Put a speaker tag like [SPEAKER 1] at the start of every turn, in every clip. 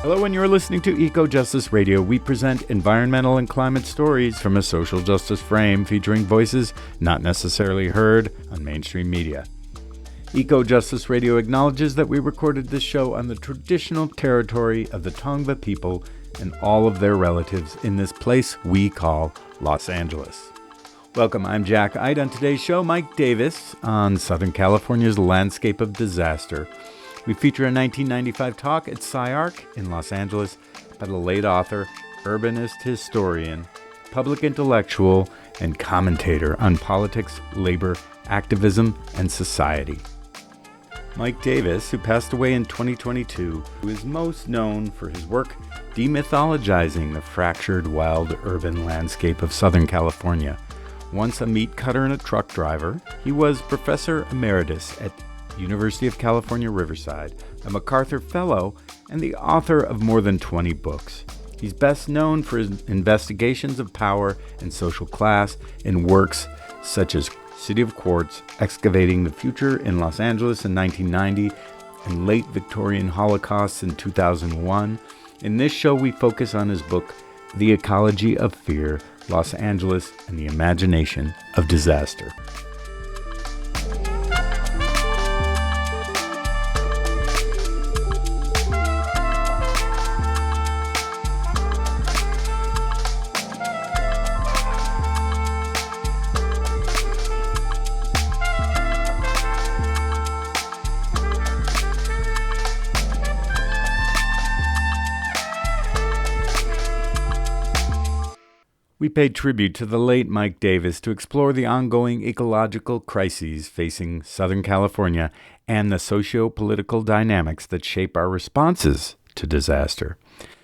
[SPEAKER 1] Hello, and you're listening to Eco Justice Radio. We present environmental and climate stories from a social justice frame, featuring voices not necessarily heard on mainstream media. Eco Justice Radio acknowledges that we recorded this show on the traditional territory of the Tongva people and all of their relatives in this place we call Los Angeles. Welcome, I'm Jack Ide. On today's show, Mike Davis on Southern California's landscape of disaster. We feature a 1995 talk at SCI-Arc in Los Angeles by the late author, urbanist historian, public intellectual, and commentator on politics, labor, activism, and society. Mike Davis, who passed away in 2022, who is most known for his work demythologizing the fractured, wild urban landscape of Southern California. Once a meat cutter and a truck driver, he was professor emeritus at University of California, Riverside, a MacArthur Fellow, and the author of more than 20 books. He's best known for his investigations of power and social class in works such as City of Quartz, Excavating the Future in Los Angeles in 1990, and Late Victorian Holocausts in 2001. In this show, we focus on his book, The Ecology of Fear, Los Angeles and the Imagination of Disaster. We paid tribute to the late Mike Davis to explore the ongoing ecological crises facing Southern California and the socio-political dynamics that shape our responses to disaster.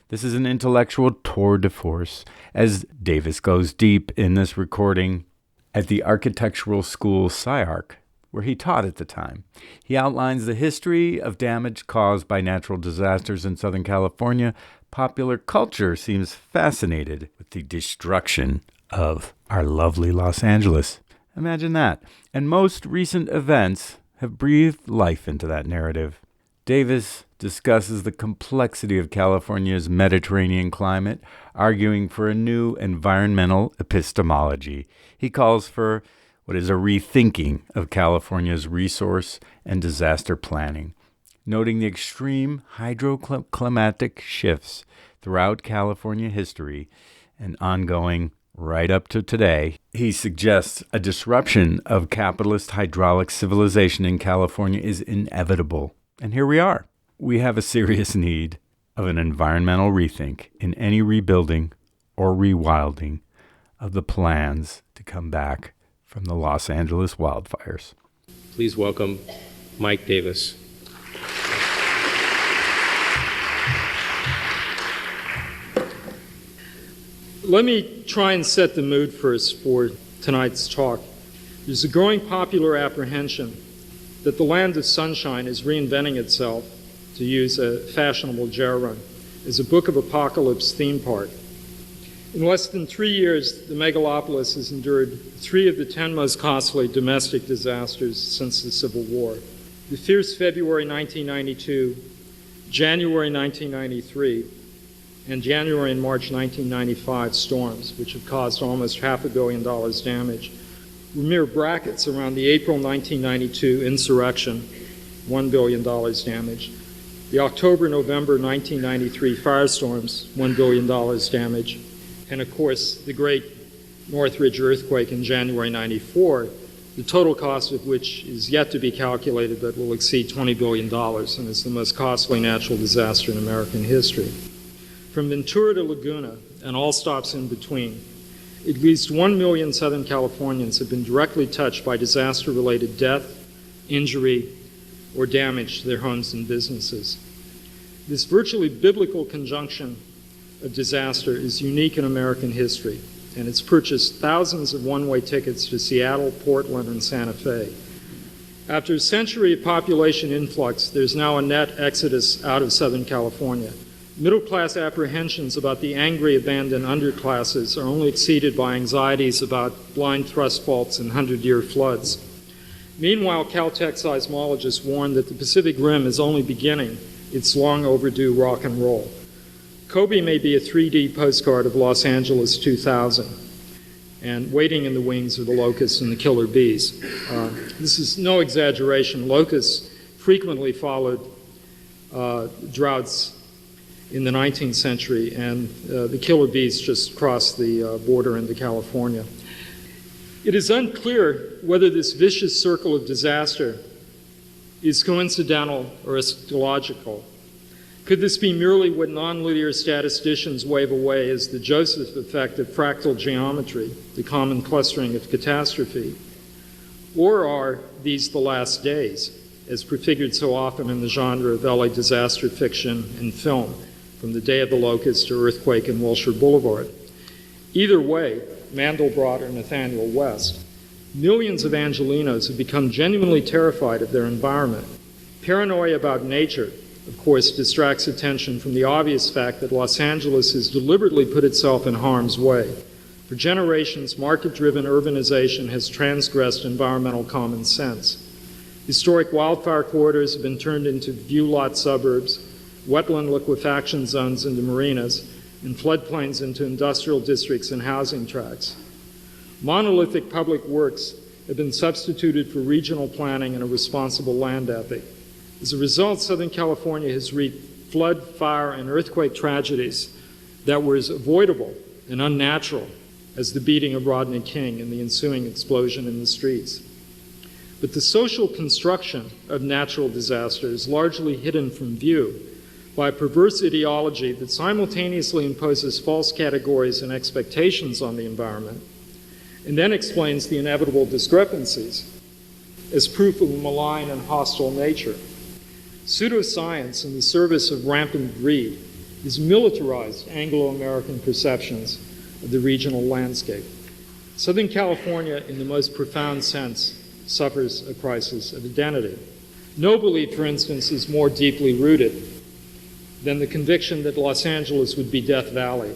[SPEAKER 1] This is an intellectual tour de force as Davis goes deep in this recording at the architectural school SCI-Arc, where he taught at the time. He outlines the history of damage caused by natural disasters in Southern California. Popular culture seems fascinated with the destruction of our lovely Los Angeles. Imagine that. And most recent events have breathed life into that narrative. Davis discusses the complexity of California's Mediterranean climate, arguing for a new environmental epistemology. He calls for what is a rethinking of California's resource and disaster planning, noting the extreme hydroclimatic shifts throughout California history and ongoing right up to today. He suggests a disruption of capitalist hydraulic civilization in California is inevitable. And here we are. We have a serious need of an environmental rethink in any rebuilding or rewilding of the plans to come back from the Los Angeles wildfires.
[SPEAKER 2] Please welcome Mike Davis. Let me try and set the mood first for tonight's talk. There's a growing popular apprehension that the land of sunshine is reinventing itself, to use a fashionable gerund, as a book of apocalypse theme park. In less than 3 years, the megalopolis has endured 3 of the 10 most costly domestic disasters since the Civil War. The fierce February 1992, January 1993, and January and March 1995 storms, which have caused almost $500 million damage, were mere brackets around the April 1992 insurrection, $1 billion damage, the October-November 1993 firestorms, $1 billion damage, and of course the great Northridge earthquake in January 94, the total cost of which is yet to be calculated but will exceed $20 billion and is the most costly natural disaster in American history. From Ventura to Laguna and all stops in between, at least 1 million Southern Californians have been directly touched by disaster-related death, injury, or damage to their homes and businesses. This virtually biblical conjunction of disaster is unique in American history, and it's purchased thousands of one-way tickets to Seattle, Portland, and Santa Fe. After a century of population influx, there's now a net exodus out of Southern California. Middle-class apprehensions about the angry, abandoned underclasses are only exceeded by anxieties about blind thrust faults and 100-year floods. Meanwhile, Caltech seismologists warn that the Pacific Rim is only beginning its long overdue rock and roll. Kobe may be a 3D postcard of Los Angeles 2000, and waiting in the wings are the locusts and the killer bees. This is no exaggeration. Locusts frequently followed droughts in the 19th century, and the killer bees just crossed the border into California. It is unclear whether this vicious circle of disaster is coincidental or ecological. Could this be merely what nonlinear statisticians wave away as the Joseph effect of fractal geometry, the common clustering of catastrophe? Or are these the last days, as prefigured so often in the genre of LA disaster fiction and film, from the Day of the Locust to Earthquake in Wilshire Boulevard? Either way, Mandelbrot or Nathaniel West, millions of Angelenos have become genuinely terrified of their environment. Paranoia about nature, of course, distracts attention from the obvious fact that Los Angeles has deliberately put itself in harm's way. For generations, market-driven urbanization has transgressed environmental common sense. Historic wildfire corridors have been turned into view lot suburbs, wetland liquefaction zones into marinas, and floodplains into industrial districts and housing tracts. Monolithic public works have been substituted for regional planning and a responsible land ethic. As a result, Southern California has reaped flood, fire, and earthquake tragedies that were as avoidable and unnatural as the beating of Rodney King and the ensuing explosion in the streets. But the social construction of natural disaster is largely hidden from view by a perverse ideology that simultaneously imposes false categories and expectations on the environment, and then explains the inevitable discrepancies as proof of a malign and hostile nature. Pseudoscience in the service of rampant greed is militarized Anglo-American perceptions of the regional landscape. Southern California, in the most profound sense, suffers a crisis of identity. No belief, for instance, is more deeply rooted than the conviction that Los Angeles would be Death Valley,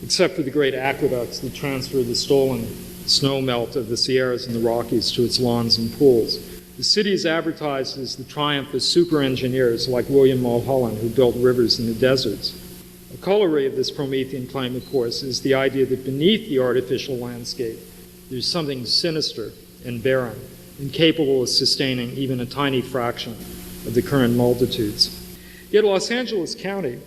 [SPEAKER 2] except for the great aqueducts that transfer the stolen snow melt of the Sierras and the Rockies to its lawns and pools. The city is advertised as the triumph of super engineers like William Mulholland, who built rivers in the deserts. A corollary of this Promethean claim, of course, is the idea that beneath the artificial landscape, there's something sinister and barren, incapable of sustaining even a tiny fraction of the current multitudes. Yet Los Angeles County,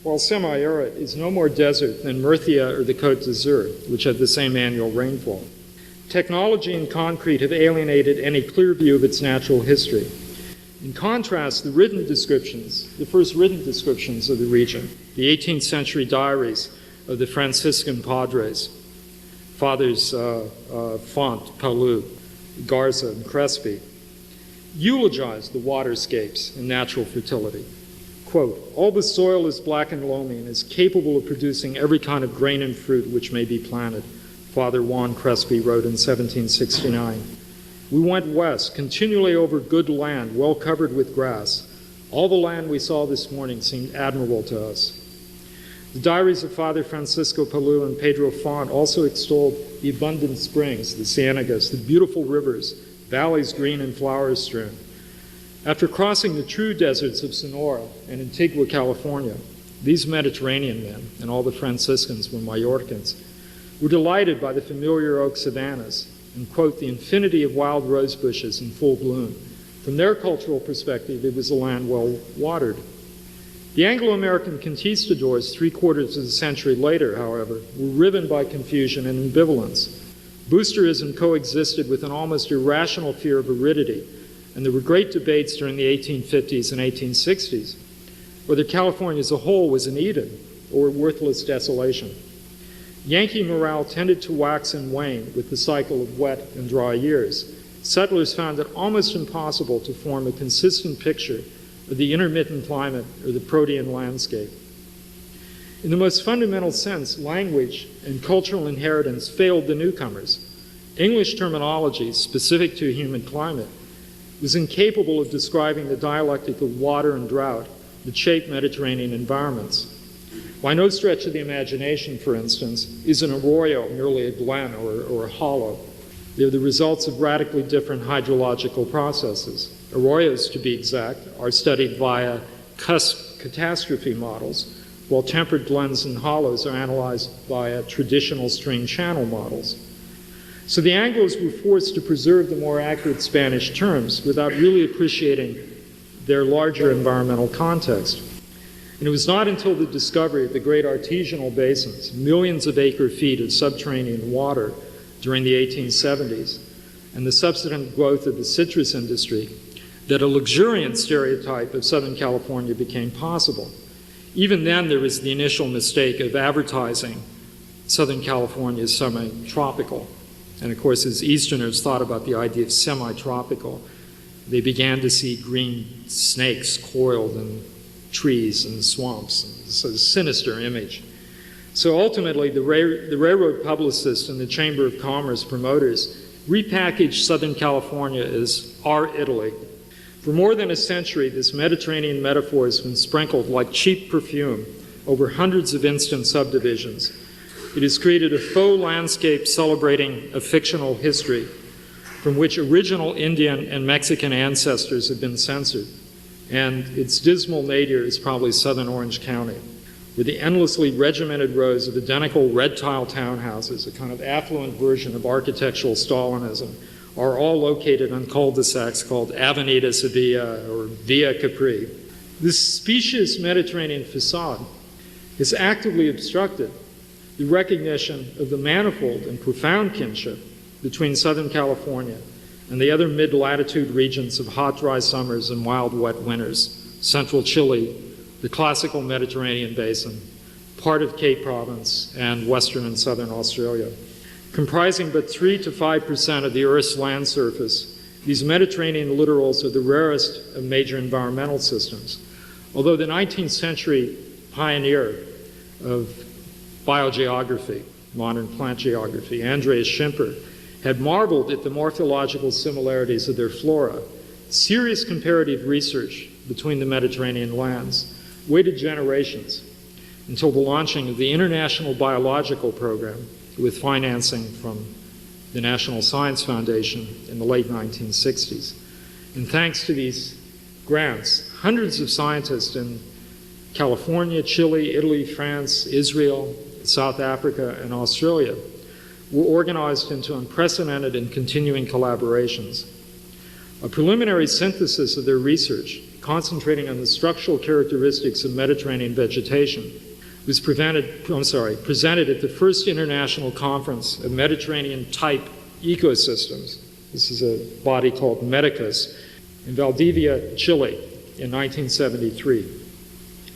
[SPEAKER 2] while semi-arid, is no more desert than Murcia or the Côte d'Azur, which have the same annual rainfall. Technology and concrete have alienated any clear view of its natural history. In contrast, the first written descriptions of the region, the 18th century diaries of the Franciscan Padres, Fathers Font, Palou, Garza, and Crespi, eulogize the waterscapes and natural fertility. Quote, "All the soil is black and loamy and is capable of producing every kind of grain and fruit which may be planted," Father Juan Crespi wrote in 1769. "We went west, continually over good land, well covered with grass. All the land we saw this morning seemed admirable to us." The diaries of Father Francisco Palou and Pedro Font also extolled the abundant springs, the cienagas, the beautiful rivers, valleys green and flower-strewn. After crossing the true deserts of Sonora and Antigua, California, these Mediterranean men, and all the Franciscans were Mallorcans, were delighted by the familiar oak savannas and, quote, "the infinity of wild rose bushes in full bloom." From their cultural perspective, it was a land well watered. The Anglo-American conquistadors 3/4 of a century later, however, were riven by confusion and ambivalence. Boosterism coexisted with an almost irrational fear of aridity, and there were great debates during the 1850s and 1860s whether California as a whole was an Eden or a worthless desolation. Yankee morale tended to wax and wane with the cycle of wet and dry years. Settlers found it almost impossible to form a consistent picture of the intermittent climate or the protean landscape. In the most fundamental sense, language and cultural inheritance failed the newcomers. English terminology specific to human climate was incapable of describing the dialectic of water and drought that shape Mediterranean environments. By no stretch of the imagination, for instance, is an arroyo merely a glen or a hollow. They're the results of radically different hydrological processes. Arroyos, to be exact, are studied via cusp catastrophe models, while tempered blends and hollows are analyzed via traditional string channel models. So the Anglos were forced to preserve the more accurate Spanish terms without really appreciating their larger environmental context. And it was not until the discovery of the great artesianal basins, millions of acre-feet of subterranean water during the 1870s, and the subsequent growth of the citrus industry, that a luxuriant stereotype of Southern California became possible. Even then, there was the initial mistake of advertising Southern California as semi-tropical. And of course, as Easterners thought about the idea of semi-tropical, they began to see green snakes coiled in trees and swamps. It's a sinister image. So ultimately, the railroad publicists and the Chamber of Commerce promoters repackaged Southern California as our Italy. For more than a century, this Mediterranean metaphor has been sprinkled like cheap perfume over hundreds of instant subdivisions. It has created a faux landscape celebrating a fictional history from which original Indian and Mexican ancestors have been censored. And its dismal nadir is probably southern Orange County, where the endlessly regimented rows of identical red tile townhouses, a kind of affluent version of architectural Stalinism, are all located on cul-de-sacs called Avenida Sevilla or Via Capri. This specious Mediterranean facade has actively obstructed the recognition of the manifold and profound kinship between Southern California and the other mid-latitude regions of hot, dry summers and wild, wet winters, central Chile, the classical Mediterranean basin, part of Cape Province, and western and southern Australia. Comprising but 3 to 5% of the Earth's land surface, these Mediterranean littorals are the rarest of major environmental systems. Although the 19th century pioneer of biogeography, modern plant geography, Andreas Schimper, had marveled at the morphological similarities of their flora, serious comparative research between the Mediterranean lands waited generations until the launching of the International Biological Program with financing from the National Science Foundation in the late 1960s. And thanks to these grants, hundreds of scientists in California, Chile, Italy, France, Israel, South Africa, and Australia were organized into unprecedented and continuing collaborations. A preliminary synthesis of their research, concentrating on the structural characteristics of Mediterranean vegetation, was presented at the first International Conference of Mediterranean-type ecosystems. This is a body called Medicus in Valdivia, Chile, in 1973.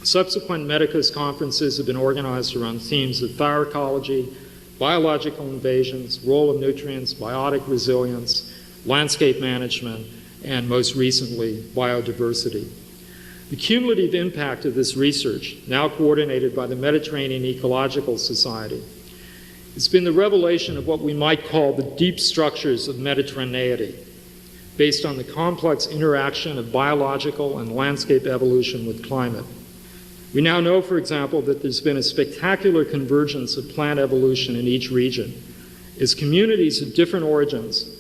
[SPEAKER 2] Subsequent Medicus conferences have been organized around themes of fire ecology, biological invasions, role of nutrients, biotic resilience, landscape management, and most recently, biodiversity. The cumulative impact of this research, now coordinated by the Mediterranean Ecological Society, has been the revelation of what we might call the deep structures of Mediterraneity, based on the complex interaction of biological and landscape evolution with climate. We now know, for example, that there's been a spectacular convergence of plant evolution in each region, as communities of different origins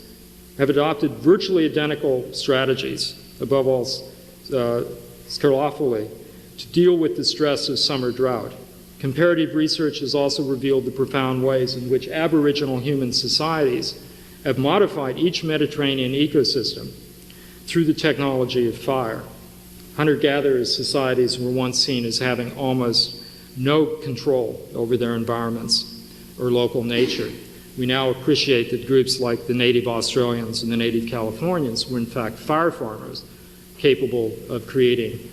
[SPEAKER 2] have adopted virtually identical strategies, above all sclerophyllae, to deal with the stress of summer drought. Comparative research has also revealed the profound ways in which Aboriginal human societies have modified each Mediterranean ecosystem through the technology of fire. Hunter-gatherers societies were once seen as having almost no control over their environments or local nature. We now appreciate that groups like the native Australians and the native Californians were in fact fire farmers capable of creating,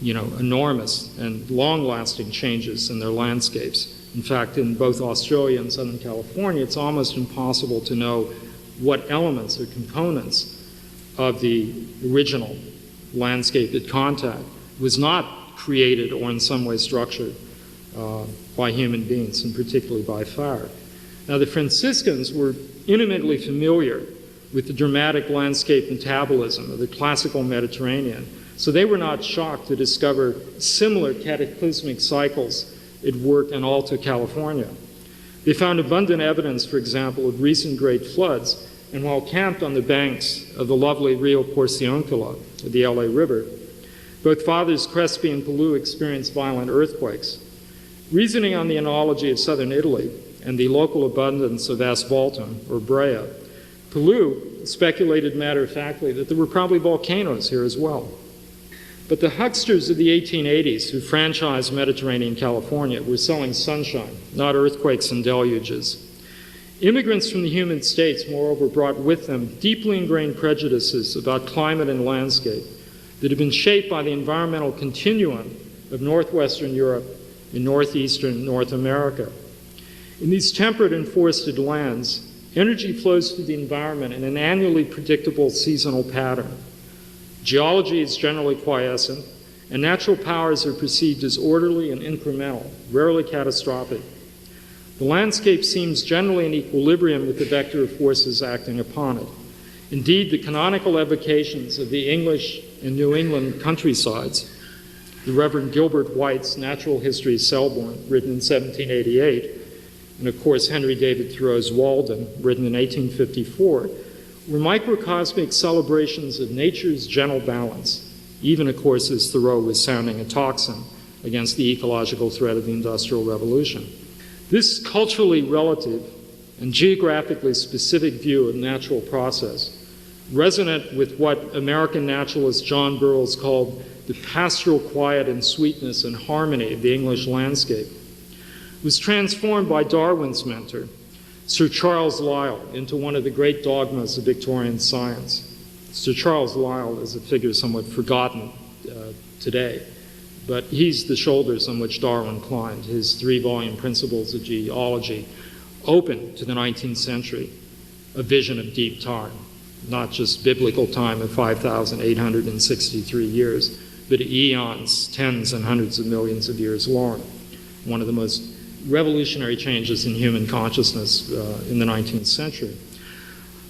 [SPEAKER 2] enormous and long-lasting changes in their landscapes. In fact, in both Australia and Southern California, it's almost impossible to know what elements or components of the original landscape at contact was not created or in some way structured by human beings, and particularly by fire. Now, the Franciscans were intimately familiar with the dramatic landscape metabolism of the classical Mediterranean, so they were not shocked to discover similar cataclysmic cycles at work in Alta California. They found abundant evidence, for example, of recent great floods, and while camped on the banks of the lovely Rio Porciúncula, the LA River, both Fathers Crespi and Pellew experienced violent earthquakes, Reasoning on the analogy of southern Italy and the local abundance of asphaltum, or brea, Pellew speculated matter-of-factly that there were probably volcanoes here as well. But the hucksters of the 1880s who franchised Mediterranean California were selling sunshine, not earthquakes and deluges. Immigrants from the humid states, moreover, brought with them deeply ingrained prejudices about climate and landscape that had been shaped by the environmental continuum of northwestern Europe and northeastern North America. In these temperate and forested lands, energy flows through the environment in an annually predictable seasonal pattern. Geology is generally quiescent, and natural powers are perceived as orderly and incremental, rarely catastrophic. The landscape seems generally in equilibrium with the vector of forces acting upon it. Indeed, the canonical evocations of the English and New England countrysides, the Reverend Gilbert White's Natural History of Selborne, written in 1788, and of course Henry David Thoreau's Walden, written in 1854, were microcosmic celebrations of nature's gentle balance, even, of course, as Thoreau was sounding a tocsin against the ecological threat of the Industrial Revolution. This culturally relative and geographically specific view of natural process, resonant with what American naturalist John Burroughs called the pastoral quiet and sweetness and harmony of the English landscape, was transformed by Darwin's mentor, Sir Charles Lyell, into one of the great dogmas of Victorian science. Sir Charles Lyell is a figure somewhat forgotten today, but he's the shoulders on which Darwin climbed. His 3-volume Principles of Geology opened to the 19th century a vision of deep time, not just biblical time of 5,863 years, but eons, tens and hundreds of millions of years long. One of the most revolutionary changes in human consciousness in the 19th century.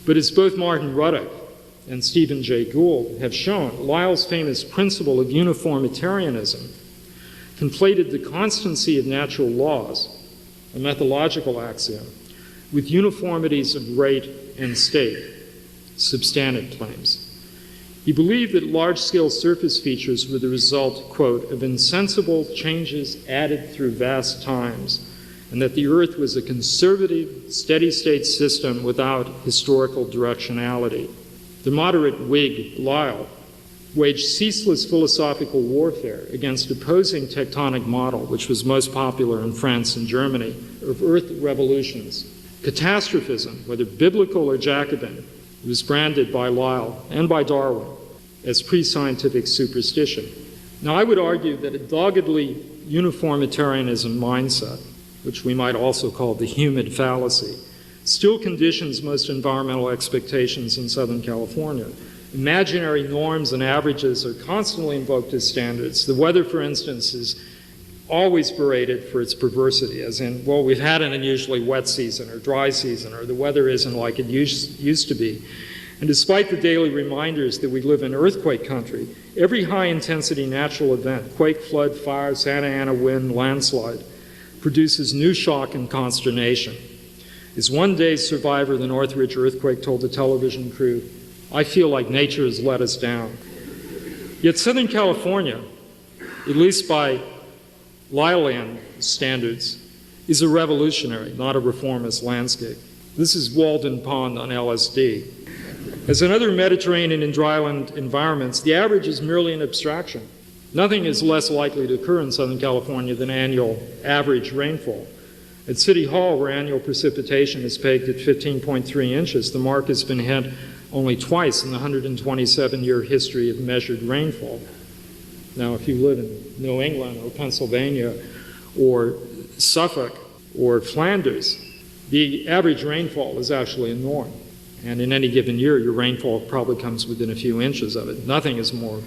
[SPEAKER 2] But as both Martin Ruddock and Stephen Jay Gould have shown, Lyell's famous principle of uniformitarianism conflated the constancy of natural laws, a methodological axiom, with uniformities of rate and state, substantive claims. He believed that large-scale surface features were the result, quote, of insensible changes added through vast times, and that the Earth was a conservative, steady-state system without historical directionality. The moderate Whig Lyell waged ceaseless philosophical warfare against opposing tectonic model, which was most popular in France and Germany, of Earth revolutions. Catastrophism, whether biblical or Jacobin, was branded by Lyell and by Darwin as pre-scientific superstition. Now, I would argue that a doggedly uniformitarianism mindset, which we might also call the humid fallacy, still conditions most environmental expectations in Southern California. Imaginary norms and averages are constantly invoked as standards. The weather, for instance, is always berated for its perversity, as in, well, we've had an unusually wet season or dry season, or the weather isn't like it used to be. And despite the daily reminders that we live in earthquake country, every high-intensity natural event, quake, flood, fire, Santa Ana wind, landslide, produces new shock and consternation. As one day's survivor of the Northridge earthquake told the television crew, "I feel like nature has let us down." Yet Southern California, at least by Lyellian standards, is a revolutionary, not a reformist landscape. This is Walden Pond on LSD. As in other Mediterranean and dryland environments, the average is merely an abstraction. Nothing is less likely to occur in Southern California than annual average rainfall. At City Hall, where annual precipitation is pegged at 15.3 inches, the mark has been hit only twice in the 127-year history of measured rainfall. Now, if you live in New England or Pennsylvania or Suffolk or Flanders, the average rainfall is actually a norm. And in any given year, your rainfall probably comes within a few inches of it. Nothing is more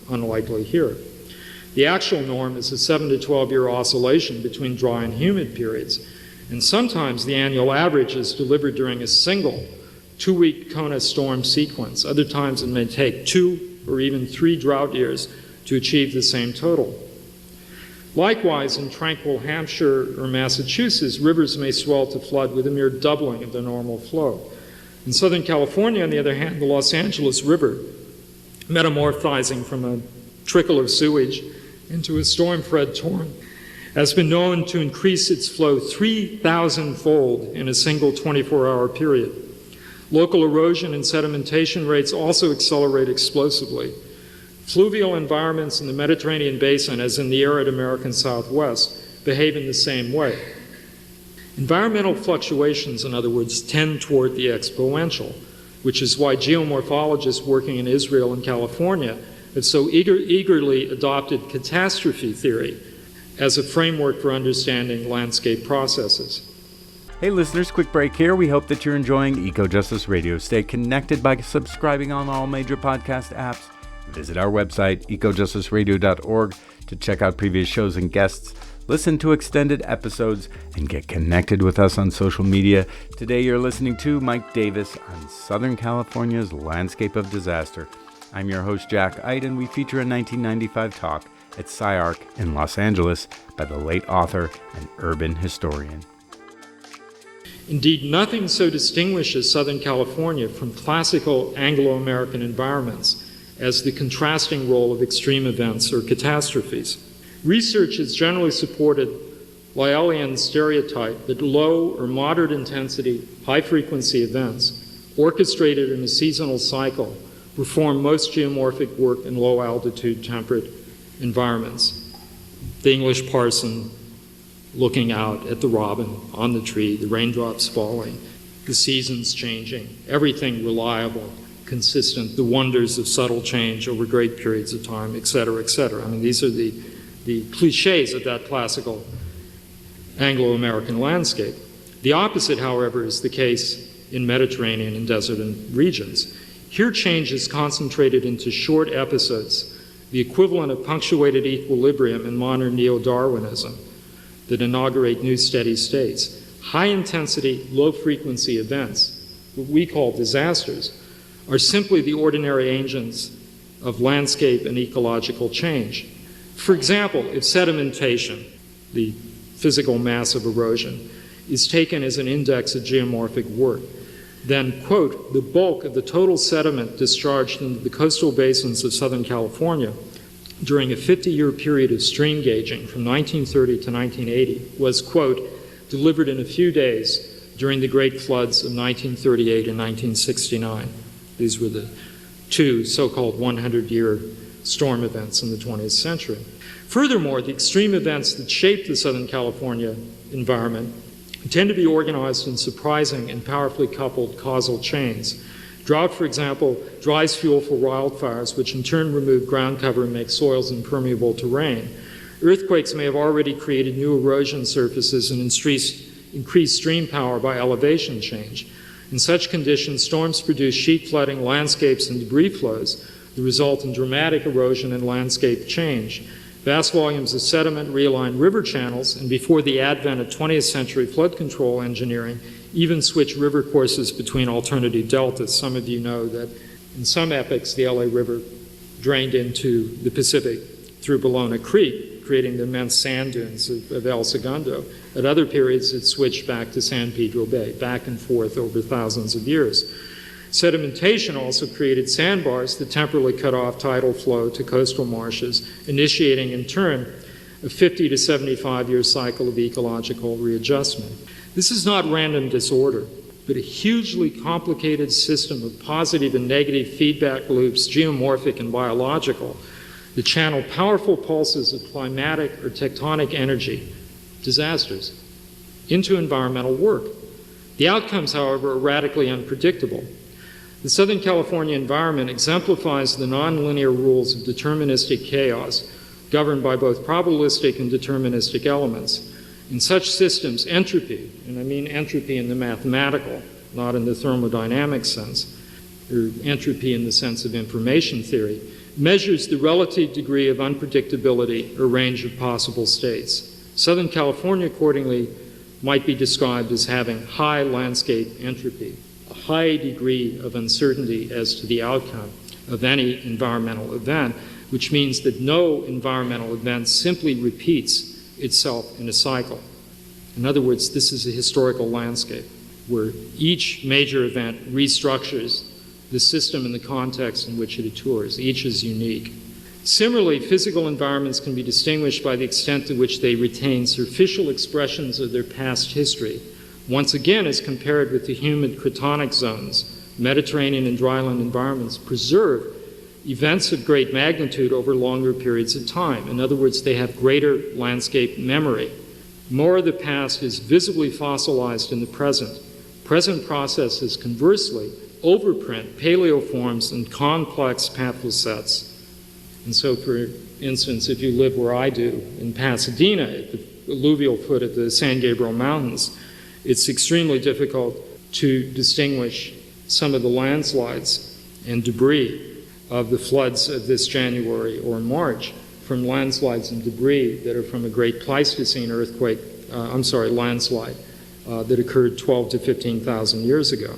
[SPEAKER 2] unlikely here. The actual norm is a 7 to 12-year oscillation between dry and humid periods. And sometimes the annual average is delivered during a single 2-week Kona storm sequence. Other times it may take 2 or even 3 drought years to achieve the same total. Likewise, in tranquil Hampshire or Massachusetts, rivers may swell to flood with a mere doubling of their normal flow. In Southern California, on the other hand, the Los Angeles River, metamorphizing from a trickle of sewage into a storm-fed torrent, has been known to increase its flow 3,000-fold in a single 24-hour period. Local erosion and sedimentation rates also accelerate explosively. Fluvial environments in the Mediterranean basin, as in the arid American Southwest, behave in the same way. Environmental fluctuations, in other words, tend toward the exponential, which is why geomorphologists working in Israel and California have so eagerly adopted catastrophe theory as a framework for understanding landscape processes.
[SPEAKER 1] Hey listeners, quick break here. We hope that you're enjoying Eco-Justice Radio. Stay connected by subscribing on all major podcast apps. Visit our website, ecojusticeradio.org, to check out previous shows and guests, listen to extended episodes, and get connected with us on social media. Today you're listening to Mike Davis on Southern California's landscape of disaster. I'm your host, Jack Ide, and we feature a 1995 talk at SCI-Arc in Los Angeles by the late author and urban historian.
[SPEAKER 2] Indeed, nothing so distinguishes Southern California from classical Anglo-American environments as the contrasting role of extreme events or catastrophes. Research has generally supported Lyellian's stereotype that low or moderate intensity, high-frequency events, orchestrated in a seasonal cycle, perform most geomorphic work in low-altitude temperate environments. The English parson looking out at the robin on the tree, the raindrops falling, the seasons changing, everything reliable, consistent, the wonders of subtle change over great periods of time, et cetera, et cetera. I mean, these are the cliches of that classical Anglo-American landscape. The opposite, however, is the case in Mediterranean and desert regions. Here change is concentrated into short episodes, the equivalent of punctuated equilibrium in modern neo-Darwinism, that inaugurate new steady states. High-intensity, low-frequency events, what we call disasters, are simply the ordinary agents of landscape and ecological change. For example, if sedimentation, the physical mass of erosion, is taken as an index of geomorphic work, then, quote, the bulk of the total sediment discharged into the coastal basins of Southern California during a 50-year period of stream gauging from 1930 to 1980 was, quote, delivered in a few days during the great floods of 1938 and 1969. These were the two so-called 100-year storm events in the 20th century. Furthermore, the extreme events that shape the Southern California environment tend to be organized in surprising and powerfully coupled causal chains. Drought, for example, dries fuel for wildfires, which in turn remove ground cover and make soils impermeable to rain. Earthquakes may have already created new erosion surfaces and increased stream power by elevation change. In such conditions, storms produce sheet flooding, landscapes, and debris flows that result in dramatic erosion and landscape change. Vast volumes of sediment realign river channels, and before the advent of 20th century flood control engineering, even switch river courses between alternative deltas. Some of you know that in some epochs, the LA River drained into the Pacific through Ballona Creek, creating the immense sand dunes of El Segundo. At other periods, it switched back to San Pedro Bay, back and forth over thousands of years. Sedimentation also created sandbars that temporarily cut off tidal flow to coastal marshes, initiating in turn a 50 to 75-year cycle of ecological readjustment. This is not random disorder, but a hugely complicated system of positive and negative feedback loops, geomorphic and biological, that channel powerful pulses of climatic or tectonic energy, disasters, into environmental work. The outcomes, however, are radically unpredictable. The Southern California environment exemplifies the nonlinear rules of deterministic chaos, governed by both probabilistic and deterministic elements. In such systems, entropy, and I mean entropy in the mathematical, not in the thermodynamic sense, or entropy in the sense of information theory, measures the relative degree of unpredictability or range of possible states. Southern California, accordingly, might be described as having high landscape entropy, a high degree of uncertainty as to the outcome of any environmental event, which means that no environmental event simply repeats itself in a cycle. In other words, this is a historical landscape where each major event restructures the system and the context in which it occurs. Each is unique. Similarly, physical environments can be distinguished by the extent to which they retain superficial expressions of their past history, once again as compared with the humid cratonic zones. Mediterranean and dryland environments preserve events of great magnitude over longer periods of time. In other words, they have greater landscape memory. More of the past is visibly fossilized in the present. Present processes, conversely, overprint paleoforms and complex pathosets. And so, for instance, if you live where I do, in Pasadena, at the alluvial foot of the San Gabriel Mountains, it's extremely difficult to distinguish some of the landslides and debris of the floods of this January or March from landslides and debris that are from a great Pleistocene landslide that occurred 12 to 15,000 years ago.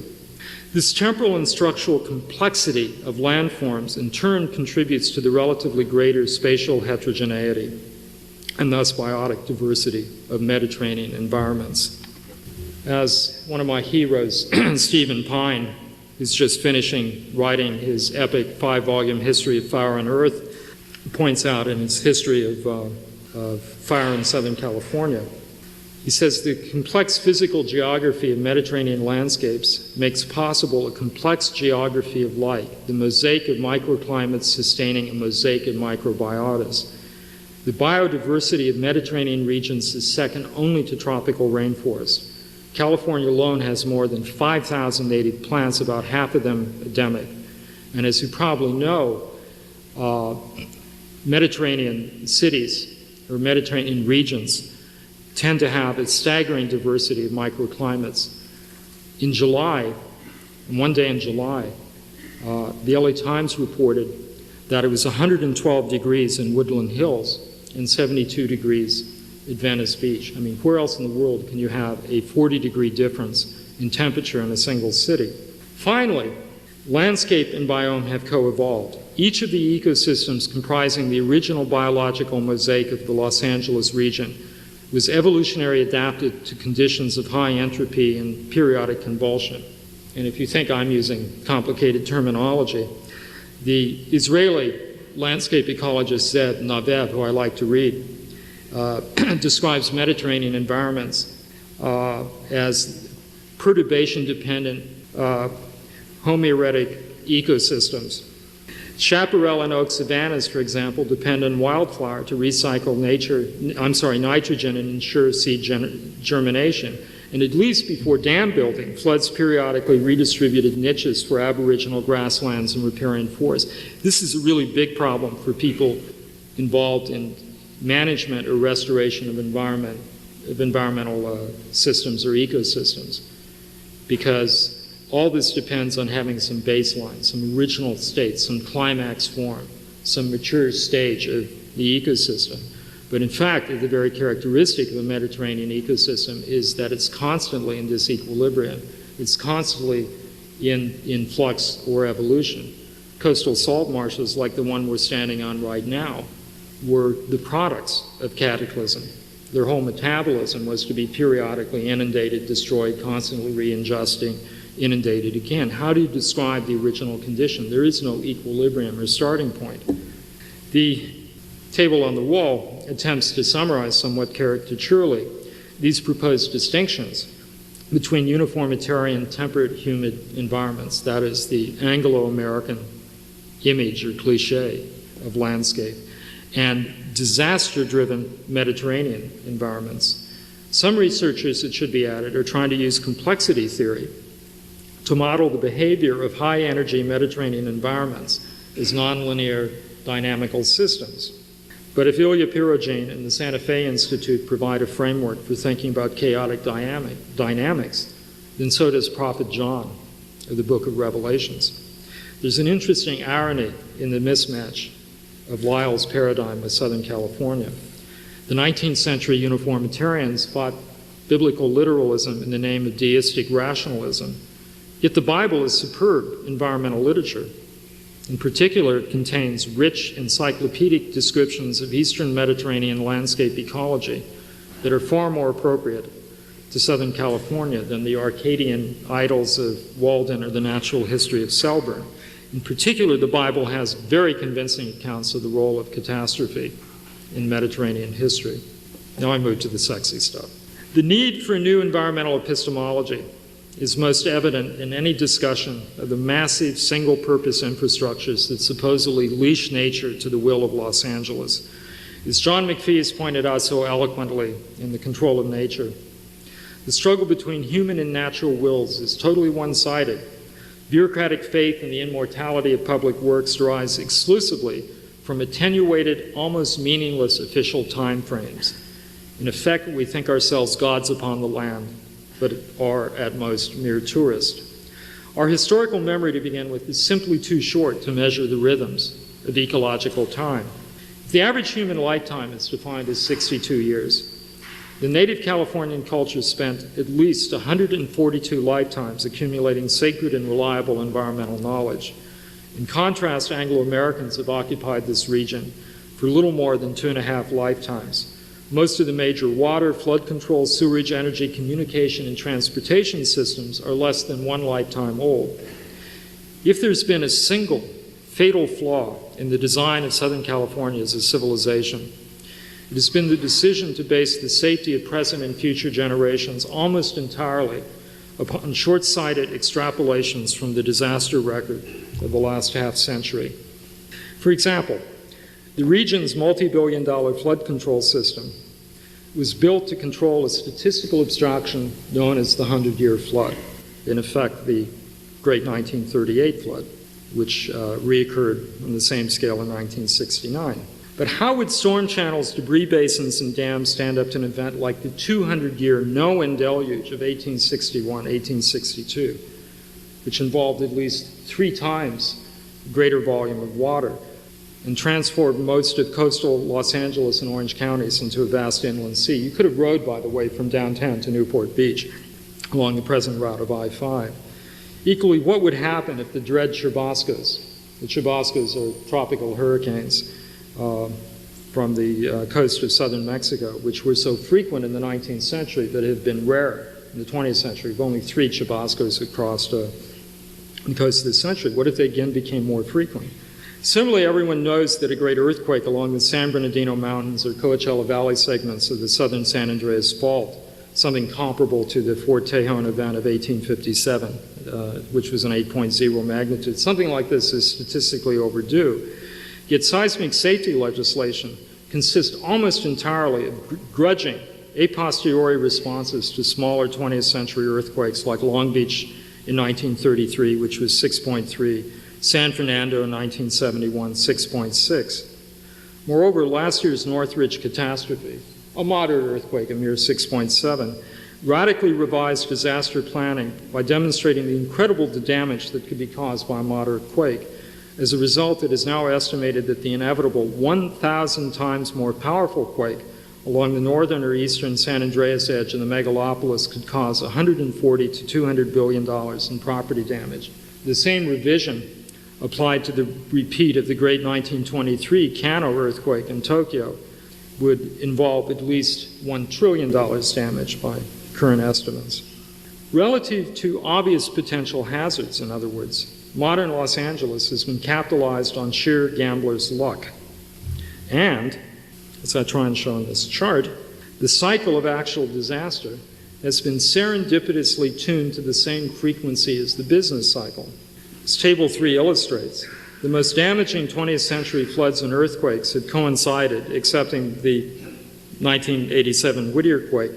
[SPEAKER 2] This temporal and structural complexity of landforms in turn contributes to the relatively greater spatial heterogeneity and thus biotic diversity of Mediterranean environments. As one of my heroes, Stephen Pine, who's just finishing writing his epic 5-volume history of fire on Earth, points out in his history of fire in Southern California, he says the complex physical geography of Mediterranean landscapes makes possible a complex geography of light, the mosaic of microclimates sustaining a mosaic of microbiotas. The biodiversity of Mediterranean regions is second only to tropical rainforests. California alone has more than 5,000 native plants, about half of them endemic. And as you probably know, Mediterranean cities or Mediterranean regions tend to have a staggering diversity of microclimates. In July, one day in July, the LA Times reported that it was 112 degrees in Woodland Hills and 72 degrees at Venice Beach. I mean, where else in the world can you have a 40-degree difference in temperature in a single city? Finally, landscape and biome have co-evolved. Each of the ecosystems comprising the original biological mosaic of the Los Angeles region was evolutionarily adapted to conditions of high entropy and periodic convulsion. And if you think I'm using complicated terminology, the Israeli landscape ecologist Zev Navev, who I like to read, describes Mediterranean environments as perturbation-dependent homoerotic ecosystems. Chaparral and oak savannas, for example, depend on wildflower to recycle nitrogen and ensure seed germination. And at least before dam building, floods periodically redistributed niches for aboriginal grasslands and riparian forests. This is a really big problem for people involved in management or restoration of environmental systems or ecosystems, because all this depends on having some baseline, some original state, some climax form, some mature stage of the ecosystem. But in fact, the very characteristic of a Mediterranean ecosystem is that it's constantly in disequilibrium. It's constantly in flux or evolution. Coastal salt marshes, like the one we're standing on right now, were the products of cataclysm. Their whole metabolism was to be periodically inundated, destroyed, constantly re-ingesting, inundated again. How do you describe the original condition? There is no equilibrium or starting point. The table on the wall attempts to summarize somewhat caricaturely these proposed distinctions between uniformitarian, temperate, humid environments. That is the Anglo-American image or cliche of landscape, and disaster-driven Mediterranean environments. Some researchers, it should be added, are trying to use complexity theory to model the behavior of high-energy Mediterranean environments as nonlinear dynamical systems. But if Ilya Pirogin and the Santa Fe Institute provide a framework for thinking about chaotic dynamics, then so does Prophet John of the Book of Revelations. There's an interesting irony in the mismatch of Lyell's paradigm with Southern California. The 19th century uniformitarians fought biblical literalism in the name of deistic rationalism. Yet the Bible is superb environmental literature. In particular, it contains rich encyclopedic descriptions of Eastern Mediterranean landscape ecology that are far more appropriate to Southern California than the Arcadian idyls of Walden or the natural history of Selborne. In particular, the Bible has very convincing accounts of the role of catastrophe in Mediterranean history. Now I move to the sexy stuff. The need for new environmental epistemology is most evident in any discussion of the massive single-purpose infrastructures that supposedly leash nature to the will of Los Angeles. As John McPhee has pointed out so eloquently in The Control of Nature, the struggle between human and natural wills is totally one-sided. Bureaucratic faith in the immortality of public works derives exclusively from attenuated, almost meaningless official time frames. In effect, we think ourselves gods upon the land, but are at most mere tourists. Our historical memory, to begin with, is simply too short to measure the rhythms of ecological time. If the average human lifetime is defined as 62 years, the native Californian culture spent at least 142 lifetimes accumulating sacred and reliable environmental knowledge. In contrast, Anglo-Americans have occupied this region for little more than 2.5 lifetimes. Most of the major water, flood control, sewerage, energy, communication, and transportation systems are less than 1 lifetime old. If there's been a single fatal flaw in the design of Southern California as a civilization, it has been the decision to base the safety of present and future generations almost entirely upon short-sighted extrapolations from the disaster record of the last half-century. For example, the region's multi-billion-dollar flood control system was built to control a statistical abstraction known as the 100-year flood, in effect the Great 1938 flood, which reoccurred on the same scale in 1969. But how would storm channels, debris basins, and dams stand up to an event like the 200-year no-end deluge of 1861-1862, which involved at least 3 times greater volume of water and transformed most of coastal Los Angeles and Orange counties into a vast inland sea? You could have rowed, by the way, from downtown to Newport Beach along the present route of I-5. Equally, what would happen if the dread chubascos, the chubascos are tropical hurricanes, from the coast of southern Mexico, which were so frequent in the 19th century but have been rare in the 20th century. Only 3 chubascos have crossed the coast of this century. What if they again became more frequent? Similarly, everyone knows that a great earthquake along the San Bernardino Mountains or Coachella Valley segments of the southern San Andreas Fault, something comparable to the Fort Tejon event of 1857, which was an 8.0 magnitude, something like this is statistically overdue. Yet seismic safety legislation consists almost entirely of grudging a posteriori responses to smaller 20th century earthquakes like Long Beach in 1933, which was 6.3, San Fernando in 1971, 6.6. Moreover, last year's Northridge catastrophe, a moderate earthquake, a mere 6.7, radically revised disaster planning by demonstrating the incredible damage that could be caused by a moderate quake. As a result, it is now estimated that the inevitable 1,000 times more powerful quake along the northern or eastern San Andreas edge of the megalopolis could cause $140 to $200 billion in property damage. The same revision applied to the repeat of the great 1923 Kano earthquake in Tokyo would involve at least $1 trillion damage by current estimates. Relative to obvious potential hazards, in other words, modern Los Angeles has been capitalized on sheer gambler's luck. And, as I try and show in this chart, the cycle of actual disaster has been serendipitously tuned to the same frequency as the business cycle. As Table 3 illustrates, the most damaging 20th century floods and earthquakes had coincided, excepting the 1987 Whittier quake,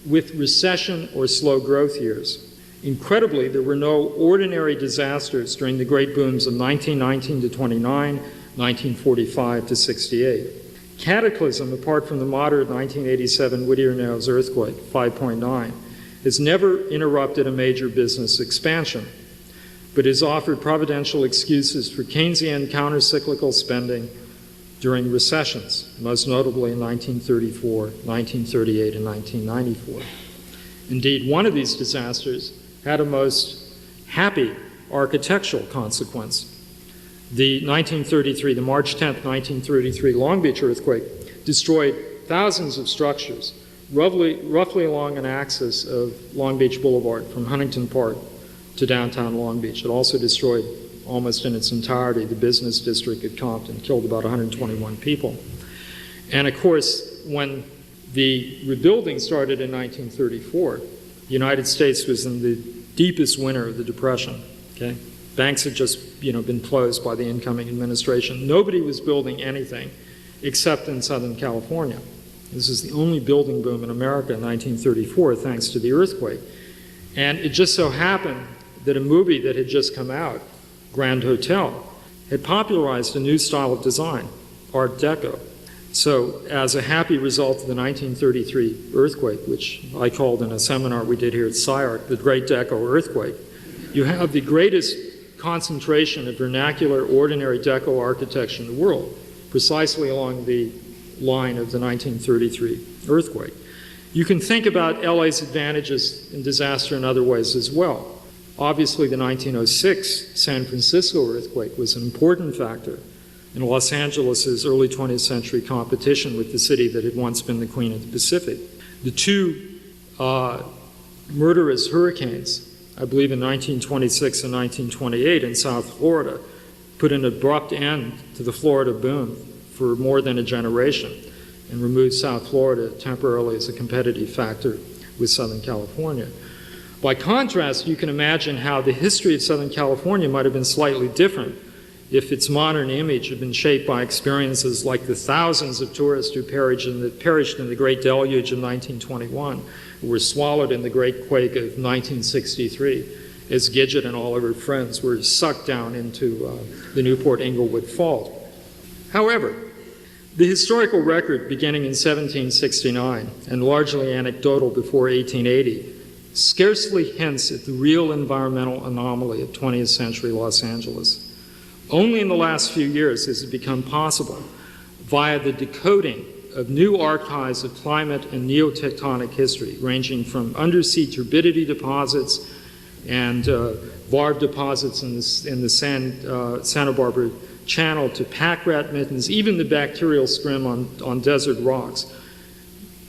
[SPEAKER 2] with recession or slow growth years. Incredibly, there were no ordinary disasters during the great booms of 1919 to 29, 1945 to 68. Cataclysm, apart from the moderate 1987 Whittier-Nails earthquake, 5.9, has never interrupted a major business expansion, but has offered providential excuses for Keynesian counter-cyclical spending during recessions, most notably in 1934, 1938, and 1994. Indeed, one of these disasters had a most happy architectural consequence. The March 10th, 1933 Long Beach earthquake destroyed thousands of structures, roughly along an axis of Long Beach Boulevard from Huntington Park to downtown Long Beach. It also destroyed almost in its entirety the business district at Compton, killed about 121 people. And of course, when the rebuilding started in 1934, the United States was in the deepest winter of the Depression. Okay? Banks had just been closed by the incoming administration. Nobody was building anything except in Southern California. This is the only building boom in America in 1934, thanks to the earthquake. And it just so happened that a movie that had just come out, Grand Hotel, had popularized a new style of design, Art Deco. So as a happy result of the 1933 earthquake, which I called in a seminar we did here at SCI-Arc, the Great Deco Earthquake, you have the greatest concentration of vernacular, ordinary Deco architecture in the world, precisely along the line of the 1933 earthquake. You can think about LA's advantages in disaster in other ways as well. Obviously, the 1906 San Francisco earthquake was an important factor in Los Angeles' early 20th century competition with the city that had once been the Queen of the Pacific. The two murderous hurricanes, I believe in 1926 and 1928 in South Florida, put an abrupt end to the Florida boom for more than a generation and removed South Florida temporarily as a competitive factor with Southern California. By contrast, you can imagine how the history of Southern California might have been slightly different if its modern image had been shaped by experiences like the thousands of tourists who perished in the Great Deluge of 1921, who were swallowed in the Great Quake of 1963, as Gidget and all of her friends were sucked down into the Newport-Inglewood Fault. However, the historical record beginning in 1769 and largely anecdotal before 1880 scarcely hints at the real environmental anomaly of 20th century Los Angeles. Only in the last few years has it become possible, via the decoding of new archives of climate and neotectonic history, ranging from undersea turbidity deposits and varve deposits in the Santa Barbara Channel to pack rat mittens, even the bacterial scrim on desert rocks.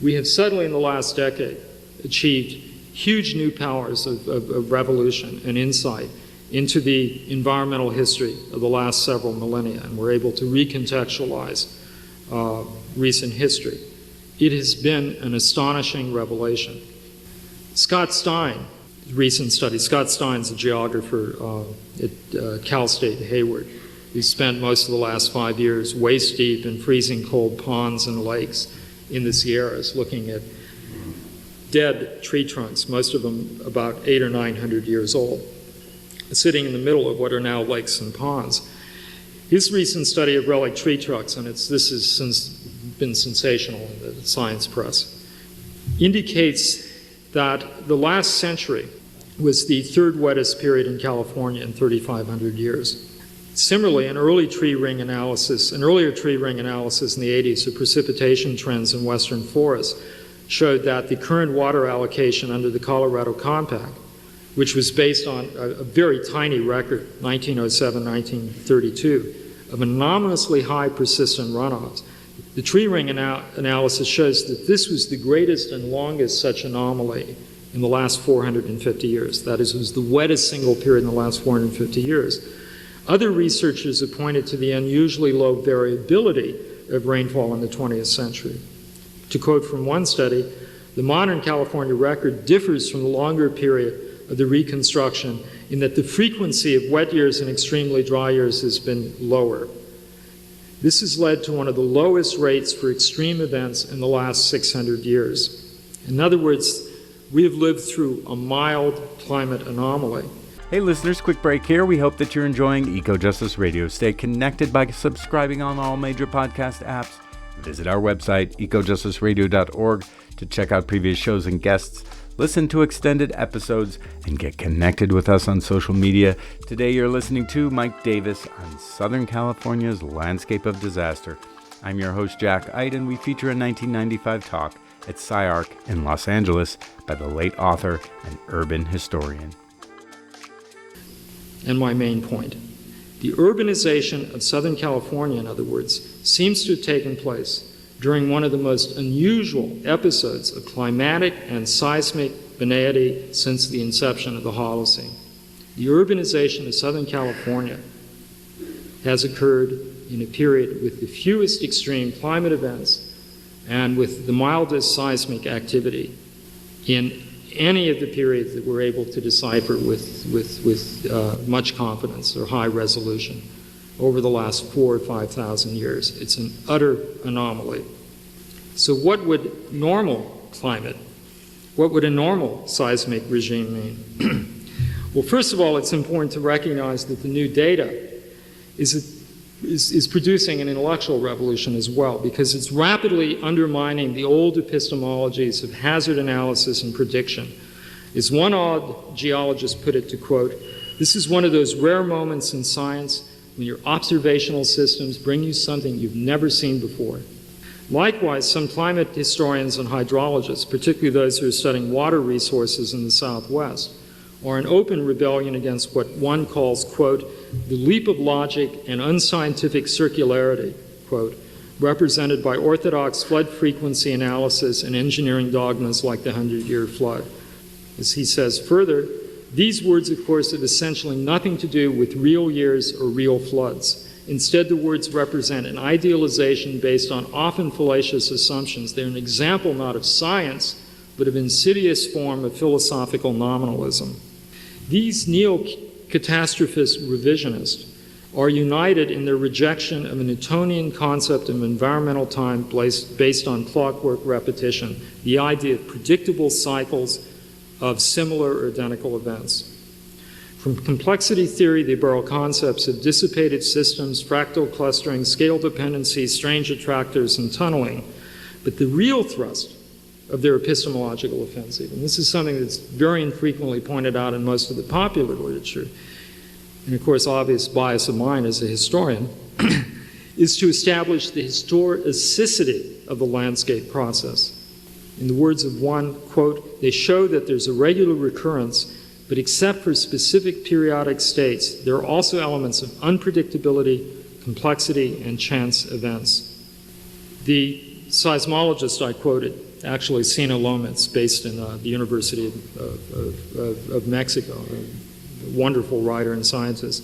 [SPEAKER 2] We have suddenly in the last decade achieved huge new powers of revolution and insight into the environmental history of the last several millennia, and we're able to recontextualize recent history. It has been an astonishing revelation. Scott Stein, recent study, Scott Stein's a geographer at Cal State Hayward, who spent most of the last 5 years waist deep in freezing cold ponds and lakes in the Sierras, looking at dead tree trunks, most of them about 800 or 900 years old, sitting in the middle of what are now lakes and ponds. His recent study of relic tree trunks, and this has since been sensational in the science press, indicates that the last century was the third wettest period in California in 3,500 years. Similarly, an earlier tree ring analysis in the 80s of precipitation trends in western forests showed that the current water allocation under the Colorado Compact, which was based on a very tiny record, 1907-1932, of anomalously high persistent runoffs. The tree ring analysis shows that this was the greatest and longest such anomaly in the last 450 years. That is, it was the wettest single period in the last 450 years. Other researchers have pointed to the unusually low variability of rainfall in the 20th century. To quote from one study, the modern California record differs from the longer period of the Reconstruction in that the frequency of wet years and extremely dry years has been lower. This has led to one of the lowest rates for extreme events in the last 600 years. In other words, we have lived through a mild climate anomaly.
[SPEAKER 1] Hey listeners, quick break here. We hope that you're enjoying Eco Justice Radio. Stay connected by subscribing on all major podcast apps. Visit our website, ecojusticeradio.org, to check out previous shows and guests, listen to extended episodes, and get connected with us on social media. Today you're listening to Mike Davis on Southern California's landscape of disaster. I'm your host, Jack Ide, and we feature a 1995 talk at SCI-Arc in Los Angeles by the late author and urban historian.
[SPEAKER 2] And my main point, the urbanization of Southern California, in other words, seems to have taken place during one of the most unusual episodes of climatic and seismic benigity since the inception of the Holocene. The urbanization of Southern California has occurred in a period with the fewest extreme climate events and with the mildest seismic activity in any of the periods that we're able to decipher with much confidence or high resolution over the last 4,000 or 5,000 years. It's an utter anomaly. So what would normal climate, what would a normal seismic regime mean? Well, first of all, it's important to recognize that the new data is producing an intellectual revolution as well, because it's rapidly undermining the old epistemologies of hazard analysis and prediction. As one odd geologist put it, to quote, "This is one of those rare moments in science when your observational systems bring you something you've never seen before." Likewise, some climate historians and hydrologists, particularly those who are studying water resources in the Southwest, are in open rebellion against what one calls, quote, "the leap of logic and unscientific circularity," quote, represented by orthodox flood frequency analysis and engineering dogmas like the 100-year flood. As he says further, these words, of course, have essentially nothing to do with real years or real floods. Instead, the words represent an idealization based on often fallacious assumptions. They're an example not of science, but of insidious form of philosophical nominalism. These neo-catastrophist revisionists are united in their rejection of a Newtonian concept of environmental time based on clockwork repetition, the idea of predictable cycles of similar or identical events. From complexity theory, they borrow concepts of dissipated systems, fractal clustering, scale dependency, strange attractors, and tunneling. But the real thrust of their epistemological offensive, and this is something that's very infrequently pointed out in most of the popular literature, and of course obvious bias of mine as a historian, is to establish the historicity of the landscape process. In the words of one, quote, "They show that there's a regular recurrence, but except for specific periodic states, there are also elements of unpredictability, complexity, and chance events." The seismologist I quoted, actually Sina Lomitz, based in the University of Mexico, a wonderful writer and scientist,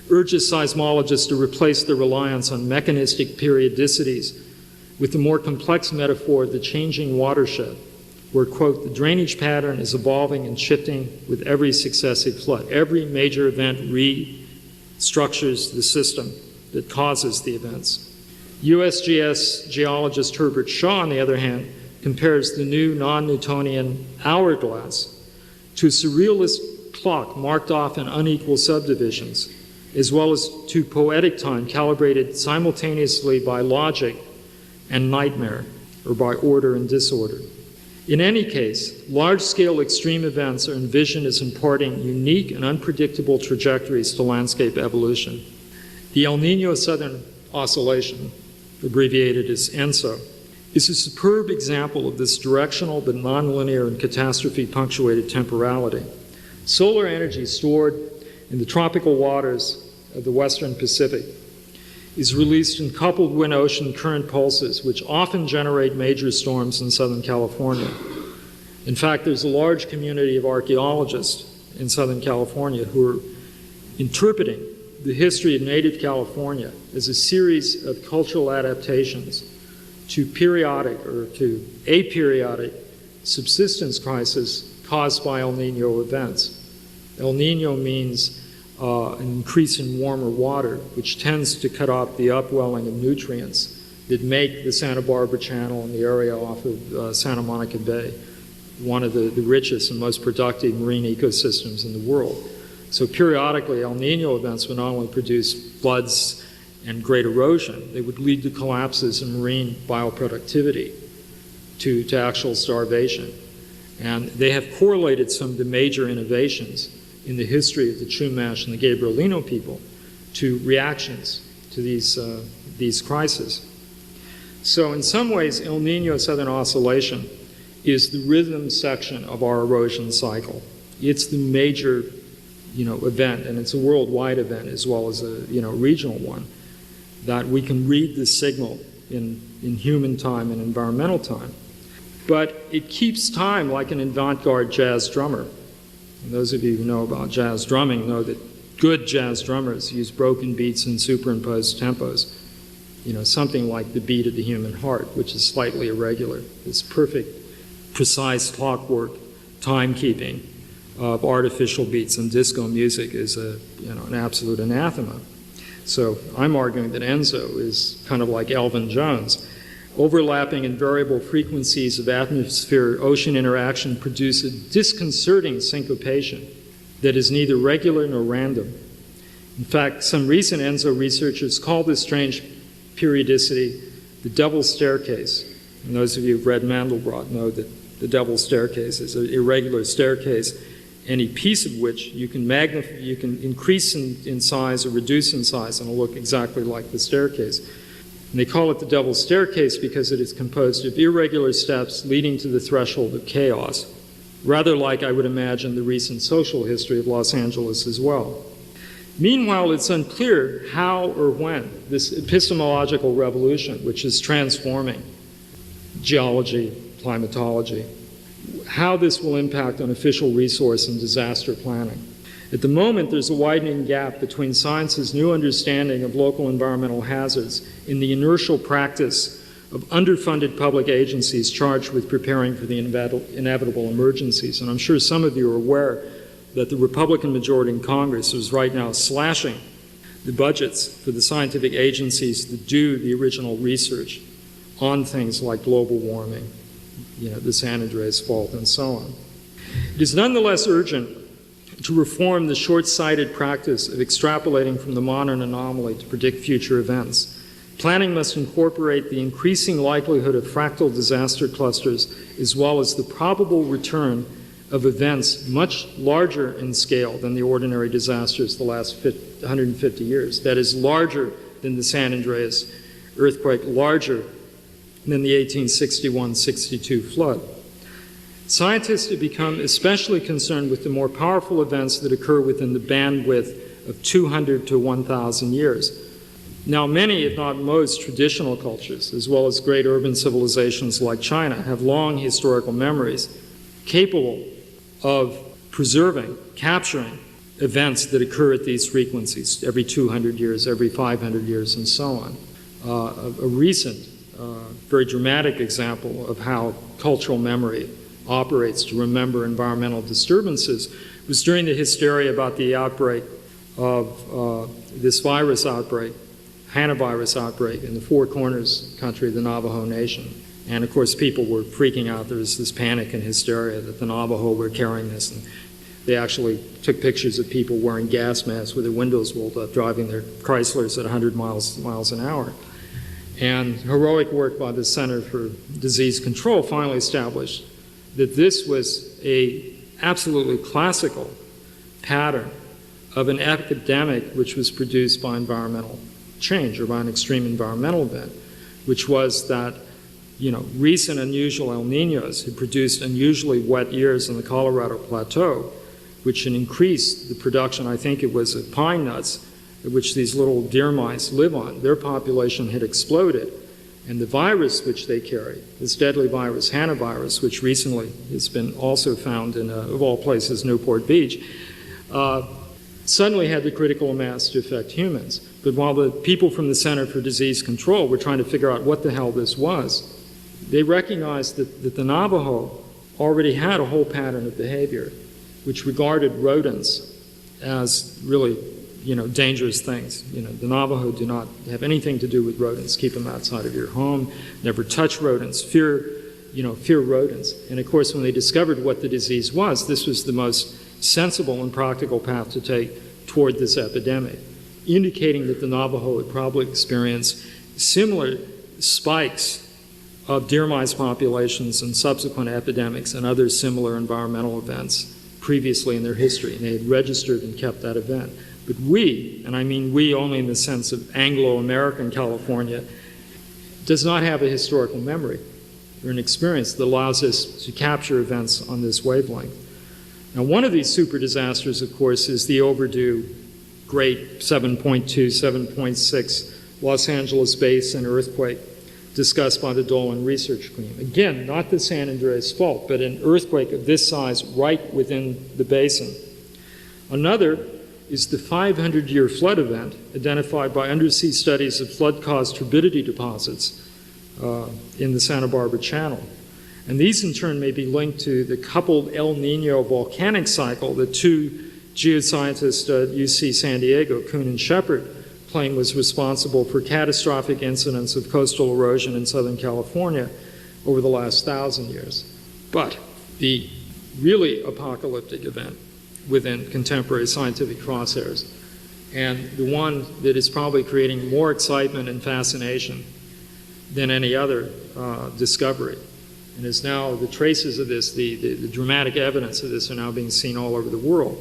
[SPEAKER 2] urges seismologists to replace the reliance on mechanistic periodicities with the more complex metaphor of the changing watershed, where, quote, "the drainage pattern is evolving and shifting with every successive flood. Every major event restructures the system that causes the events." USGS geologist Herbert Shaw, on the other hand, compares the new non-Newtonian hourglass to a surrealist clock marked off in unequal subdivisions, as well as to poetic time calibrated simultaneously by logic and nightmare, or by order and disorder. In any case, large-scale extreme events are envisioned as imparting unique and unpredictable trajectories to landscape evolution. The El Niño Southern Oscillation, abbreviated as ENSO, is a superb example of this directional but nonlinear and catastrophe-punctuated temporality. Solar energy stored in the tropical waters of the Western Pacific is released in coupled wind-ocean current pulses, which often generate major storms in Southern California. In fact, there's a large community of archaeologists in Southern California who are interpreting the history of native California as a series of cultural adaptations to periodic or to aperiodic subsistence crisis caused by El Niño events. El Niño means an increase in warmer water, which tends to cut off the upwelling of nutrients that make the Santa Barbara Channel and the area off of Santa Monica Bay one of the richest and most productive marine ecosystems in the world. So periodically, El Niño events would not only produce floods and great erosion, they would lead to collapses in marine bioproductivity, to actual starvation. And they have correlated some of the major innovations in the history of the Chumash and the Gabrielino people to reactions to these crises. So in some ways, El Niño Southern Oscillation is the rhythm section of our erosion cycle. It's the major event, and it's a worldwide event as well as a regional one, that we can read the signal in human time and environmental time. But it keeps time like an avant-garde jazz drummer. And those of you who know about jazz drumming know that good jazz drummers use broken beats and superimposed tempos. Something like the beat of the human heart, which is slightly irregular. This perfect, precise clockwork timekeeping of artificial beats and disco music is an absolute anathema. So I'm arguing that Enzo is kind of like Elvin Jones. Overlapping and variable frequencies of atmosphere-ocean interaction produce a disconcerting syncopation that is neither regular nor random. In fact, some recent Enzo researchers call this strange periodicity the Devil's Staircase. And those of you who've read Mandelbrot know that the Devil's Staircase is an irregular staircase, any piece of which you can increase in size or reduce in size, and it'll look exactly like the staircase. And they call it the Devil's Staircase because it is composed of irregular steps leading to the threshold of chaos, rather like I would imagine the recent social history of Los Angeles as well. Meanwhile, it's unclear how or when this epistemological revolution, which is transforming geology, climatology, how this will impact on official resource and disaster planning. At the moment, there's a widening gap between science's new understanding of local environmental hazards and the inertial practice of underfunded public agencies charged with preparing for the inevitable emergencies. And I'm sure some of you are aware that the Republican majority in Congress is right now slashing the budgets for the scientific agencies that do the original research on things like global warming, the San Andreas Fault, and so on. It is nonetheless urgent to reform the short-sighted practice of extrapolating from the modern anomaly to predict future events. Planning must incorporate the increasing likelihood of fractal disaster clusters as well as the probable return of events much larger in scale than the ordinary disasters the last 150 years. That is, larger than the San Andreas earthquake, larger than the 1861-62 flood. Scientists have become especially concerned with the more powerful events that occur within the bandwidth of 200 to 1,000 years. Now, many, if not most, traditional cultures, as well as great urban civilizations like China, have long historical memories capable of preserving, capturing events that occur at these frequencies every 200 years, every 500 years, and so on. A recent, very dramatic example of how cultural memory operates to remember environmental disturbances was during the hysteria about the outbreak of this virus outbreak, hantavirus outbreak, in the Four Corners country of the Navajo Nation. And of course, people were freaking out. There was this panic and hysteria that the Navajo were carrying this. And they actually took pictures of people wearing gas masks with their windows rolled up, driving their Chryslers at 100 miles an hour. And heroic work by the Center for Disease Control finally established that this was an absolutely classical pattern of an epidemic which was produced by environmental change or by an extreme environmental event, which was that recent unusual El Niños had produced unusually wet years in the Colorado Plateau, which had increased the production, I think it was, of pine nuts, which these little deer mice live on. Their population had exploded. And the virus which they carry, this deadly virus, hantavirus, which recently has been also found in, of all places, Newport Beach, suddenly had the critical mass to affect humans. But while the people from the Center for Disease Control were trying to figure out what the hell this was, they recognized that the Navajo already had a whole pattern of behavior which regarded rodents as really dangerous things. The Navajo do not have anything to do with rodents. Keep them outside of your home. Never touch rodents. Fear rodents. And of course, when they discovered what the disease was, this was the most sensible and practical path to take toward this epidemic, indicating that the Navajo would probably experience similar spikes of deer mice populations and subsequent epidemics and other similar environmental events previously in their history. And they had registered and kept that event. But we, and I mean we only in the sense of Anglo-American California, does not have a historical memory or an experience that allows us to capture events on this wavelength. Now, one of these super disasters, of course, is the overdue great 7.2, 7.6 Los Angeles Basin earthquake discussed by the Dolan research team. Again, not the San Andreas fault, but an earthquake of this size right within the basin. Another is the 500-year flood event identified by undersea studies of flood-caused turbidity deposits in the Santa Barbara Channel. And these in turn may be linked to the coupled El Nino volcanic cycle that two geoscientists at UC San Diego, Kuhn and Shepard, claim was responsible for catastrophic incidents of coastal erosion in Southern California over the last 1,000 years. But the really apocalyptic event within contemporary scientific crosshairs, and the one that is probably creating more excitement and fascination than any other discovery, and is now the traces of this, the dramatic evidence of this are now being seen all over the world,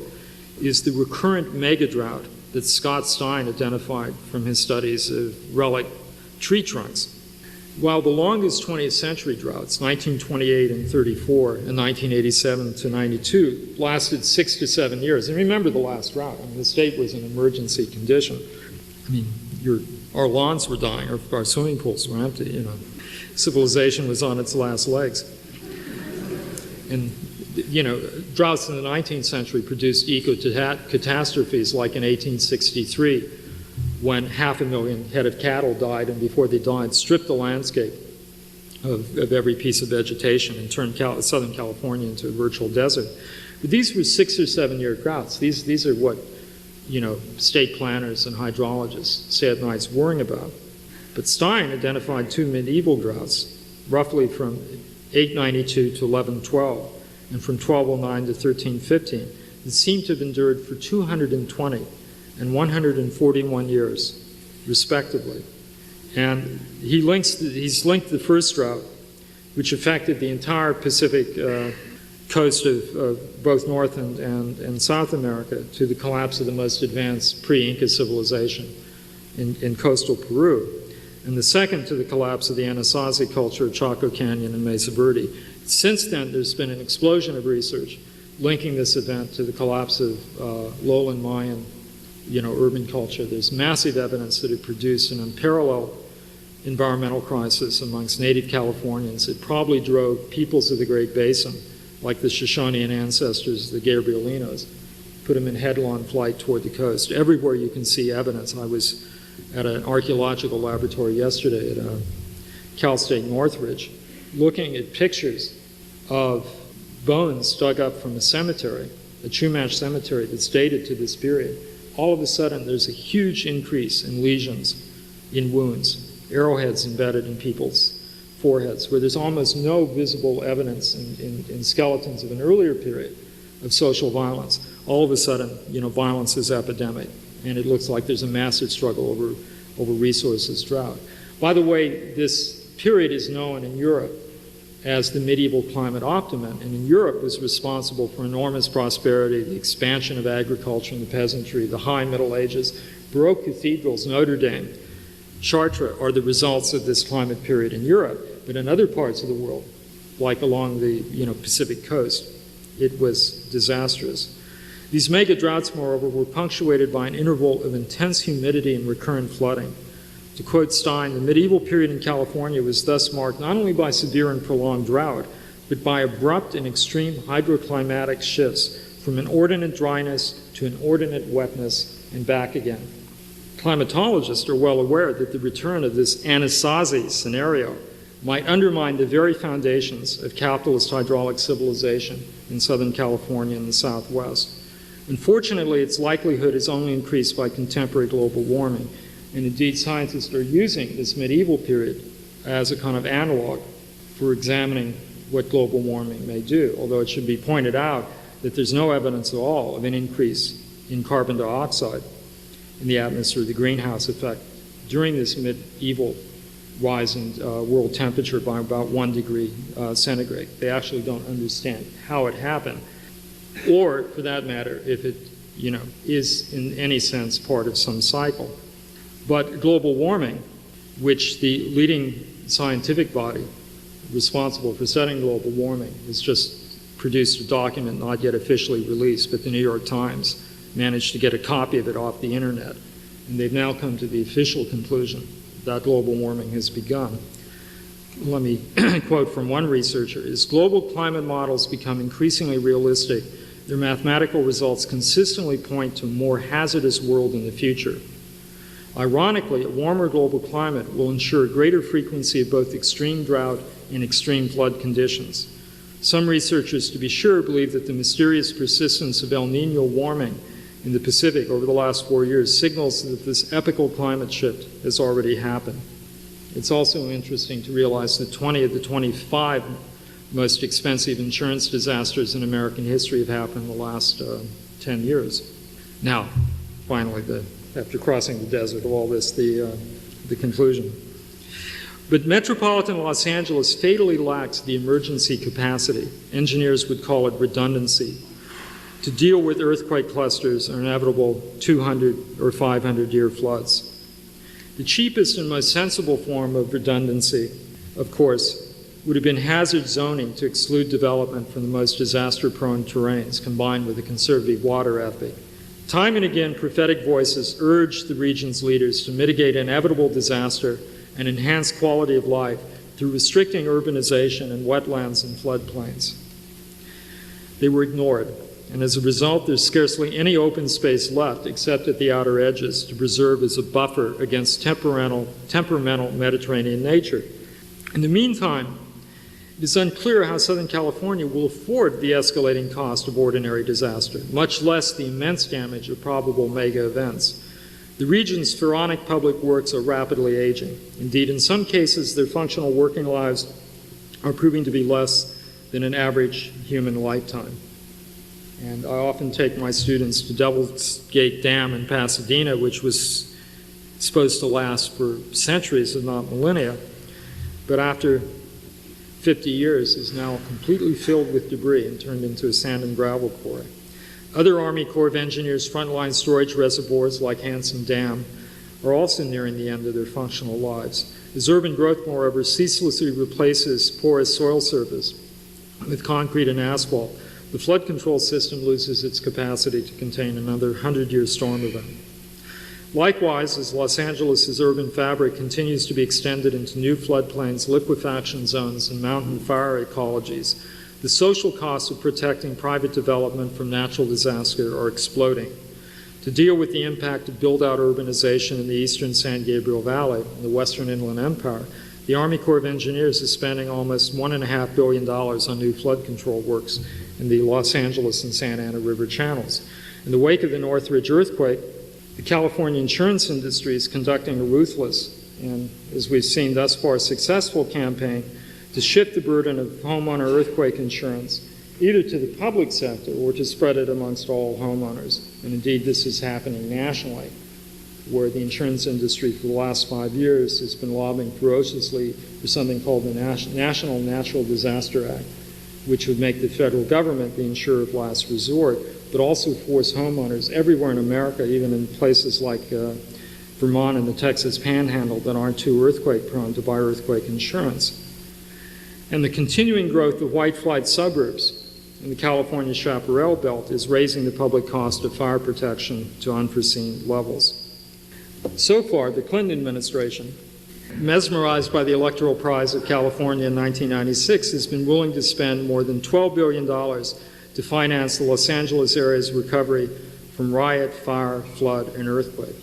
[SPEAKER 2] is the recurrent mega drought that Scott Stein identified from his studies of relic tree trunks. While the longest 20th century droughts, 1928 and 34 and 1987 to 92, lasted 6 to 7 years. And remember the last drought. I mean, the state was in emergency condition. I mean, our lawns were dying, our swimming pools were empty, you know. Civilization was on its last legs. And, you know, droughts in the 19th century produced eco-catastrophes like in 1863, when 500,000 head of cattle died, and before they died, stripped the landscape of every piece of vegetation and turned Southern California into a virtual desert. But these were 6 or 7 year droughts. These are what, you know, state planners and hydrologists say at night worrying about. But Stein identified two medieval droughts, roughly from 892 to 1112, and from 1209 to 1315, that seemed to have endured for 220 and 141 years, respectively. And he's linked the first drought, which affected the entire Pacific coast of both North and South America, to the collapse of the most advanced pre-Inca civilization in coastal Peru. And the second to the collapse of the Anasazi culture of Chaco Canyon and Mesa Verde. Since then, there's been an explosion of research linking this event to the collapse of lowland Mayan, you know, urban culture. There's massive evidence that it produced an unparalleled environmental crisis amongst native Californians. It probably drove peoples of the Great Basin, like the Shoshonean ancestors, the Gabrielinos, put them in headlong flight toward the coast. Everywhere you can see evidence. I was at an archaeological laboratory yesterday at Cal State Northridge, looking at pictures of bones dug up from a cemetery, a Chumash cemetery that's dated to this period. All of a sudden, there's a huge increase in lesions, in wounds, arrowheads embedded in people's foreheads, where there's almost no visible evidence in skeletons of an earlier period of social violence. All of a sudden, you know, violence is epidemic, and it looks like there's a massive struggle over resources drought. By the way, this period is known in Europe as the medieval climate optimum, and in Europe was responsible for enormous prosperity, the expansion of agriculture and the peasantry, the high Middle Ages. Baroque cathedrals, Notre Dame, Chartres are the results of this climate period in Europe, but in other parts of the world, like along the Pacific coast, it was disastrous. These mega droughts, moreover, were punctuated by an interval of intense humidity and recurrent flooding. To quote Stein, the medieval period in California was thus marked not only by severe and prolonged drought, but by abrupt and extreme hydroclimatic shifts from inordinate dryness to inordinate wetness and back again. Climatologists are well aware that the return of this Anasazi scenario might undermine the very foundations of capitalist hydraulic civilization in Southern California and the Southwest. Unfortunately, its likelihood is only increased by contemporary global warming. And indeed, scientists are using this medieval period as a kind of analog for examining what global warming may do, although it should be pointed out that there's no evidence at all of an increase in carbon dioxide in the atmosphere, the greenhouse effect, during this medieval rise in world temperature by about 1 degree centigrade. They actually don't understand how it happened, or, for that matter, if it is in any sense part of some cycle. But global warming, which the leading scientific body responsible for studying global warming has just produced a document not yet officially released, but the New York Times managed to get a copy of it off the internet. And they've now come to the official conclusion that global warming has begun. let me quote from one researcher, as global climate models become increasingly realistic, their mathematical results consistently point to a more hazardous world in the future. Ironically, a warmer global climate will ensure a greater frequency of both extreme drought and extreme flood conditions. Some researchers, to be sure, believe that the mysterious persistence of El Niño warming in the Pacific over the last 4 years signals that this epochal climate shift has already happened. It's also interesting to realize that 20 of the 25 most expensive insurance disasters in American history have happened in the last 10 years. Now, finally, after crossing the desert of all this, the conclusion. But metropolitan Los Angeles fatally lacks the emergency capacity, engineers would call it redundancy, to deal with earthquake clusters or inevitable 200 or 500-year floods. The cheapest and most sensible form of redundancy, of course, would have been hazard zoning to exclude development from the most disaster-prone terrains, combined with a conservative water ethic. Time and again, prophetic voices urged the region's leaders to mitigate inevitable disaster and enhance quality of life through restricting urbanization in wetlands and floodplains. They were ignored, and as a result, there's scarcely any open space left except at the outer edges to preserve as a buffer against temperamental Mediterranean nature. In the meantime, it is unclear how Southern California will afford the escalating cost of ordinary disaster, much less the immense damage of probable mega events. The region's pharaonic public works are rapidly aging. Indeed, in some cases, their functional working lives are proving to be less than an average human lifetime. And I often take my students to Devil's Gate Dam in Pasadena, which was supposed to last for centuries, if not millennia, but after 50 years is now completely filled with debris and turned into a sand and gravel quarry. Other Army Corps of Engineers frontline storage reservoirs like Hanson Dam are also nearing the end of their functional lives. As urban growth, moreover, ceaselessly replaces porous soil surface with concrete and asphalt, the flood control system loses its capacity to contain another 100-year storm event. Likewise, as Los Angeles' urban fabric continues to be extended into new floodplains, liquefaction zones, and mountain fire ecologies, the social costs of protecting private development from natural disaster are exploding. To deal with the impact of build-out urbanization in the eastern San Gabriel Valley and the western Inland Empire, the Army Corps of Engineers is spending almost $1.5 billion on new flood control works in the Los Angeles and Santa Ana River channels. In the wake of the Northridge earthquake, the California insurance industry is conducting a ruthless and, as we've seen thus far, successful campaign to shift the burden of homeowner earthquake insurance either to the public sector or to spread it amongst all homeowners. And indeed, this is happening nationally, where the insurance industry for the last 5 years has been lobbying ferociously for something called the National Natural Disaster Act, which would make the federal government the insurer of last resort, but also force homeowners everywhere in America, even in places like Vermont and the Texas Panhandle that aren't too earthquake prone, to buy earthquake insurance. And the continuing growth of white-flight suburbs in the California Chaparral Belt is raising the public cost of fire protection to unforeseen levels. So far, the Clinton administration, mesmerized by the electoral prize of California in 1996, has been willing to spend more than $12 billion to finance the Los Angeles area's recovery from riot, fire, flood, and earthquake.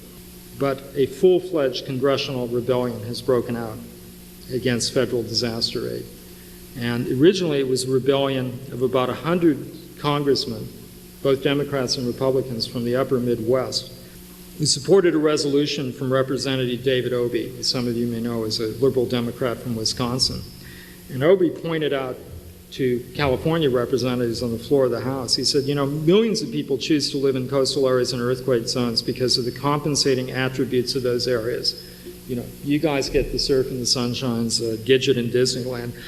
[SPEAKER 2] But a full-fledged congressional rebellion has broken out against federal disaster aid. And originally it was a rebellion of about 100 congressmen, both Democrats and Republicans from the upper Midwest, who supported a resolution from Representative David Obey, who some of you may know as a liberal Democrat from Wisconsin. And Obey pointed out to California representatives on the floor of the House, he said, millions of people choose to live in coastal areas and earthquake zones because of the compensating attributes of those areas. You guys get the surf and the sunshines, Gidget and Disneyland.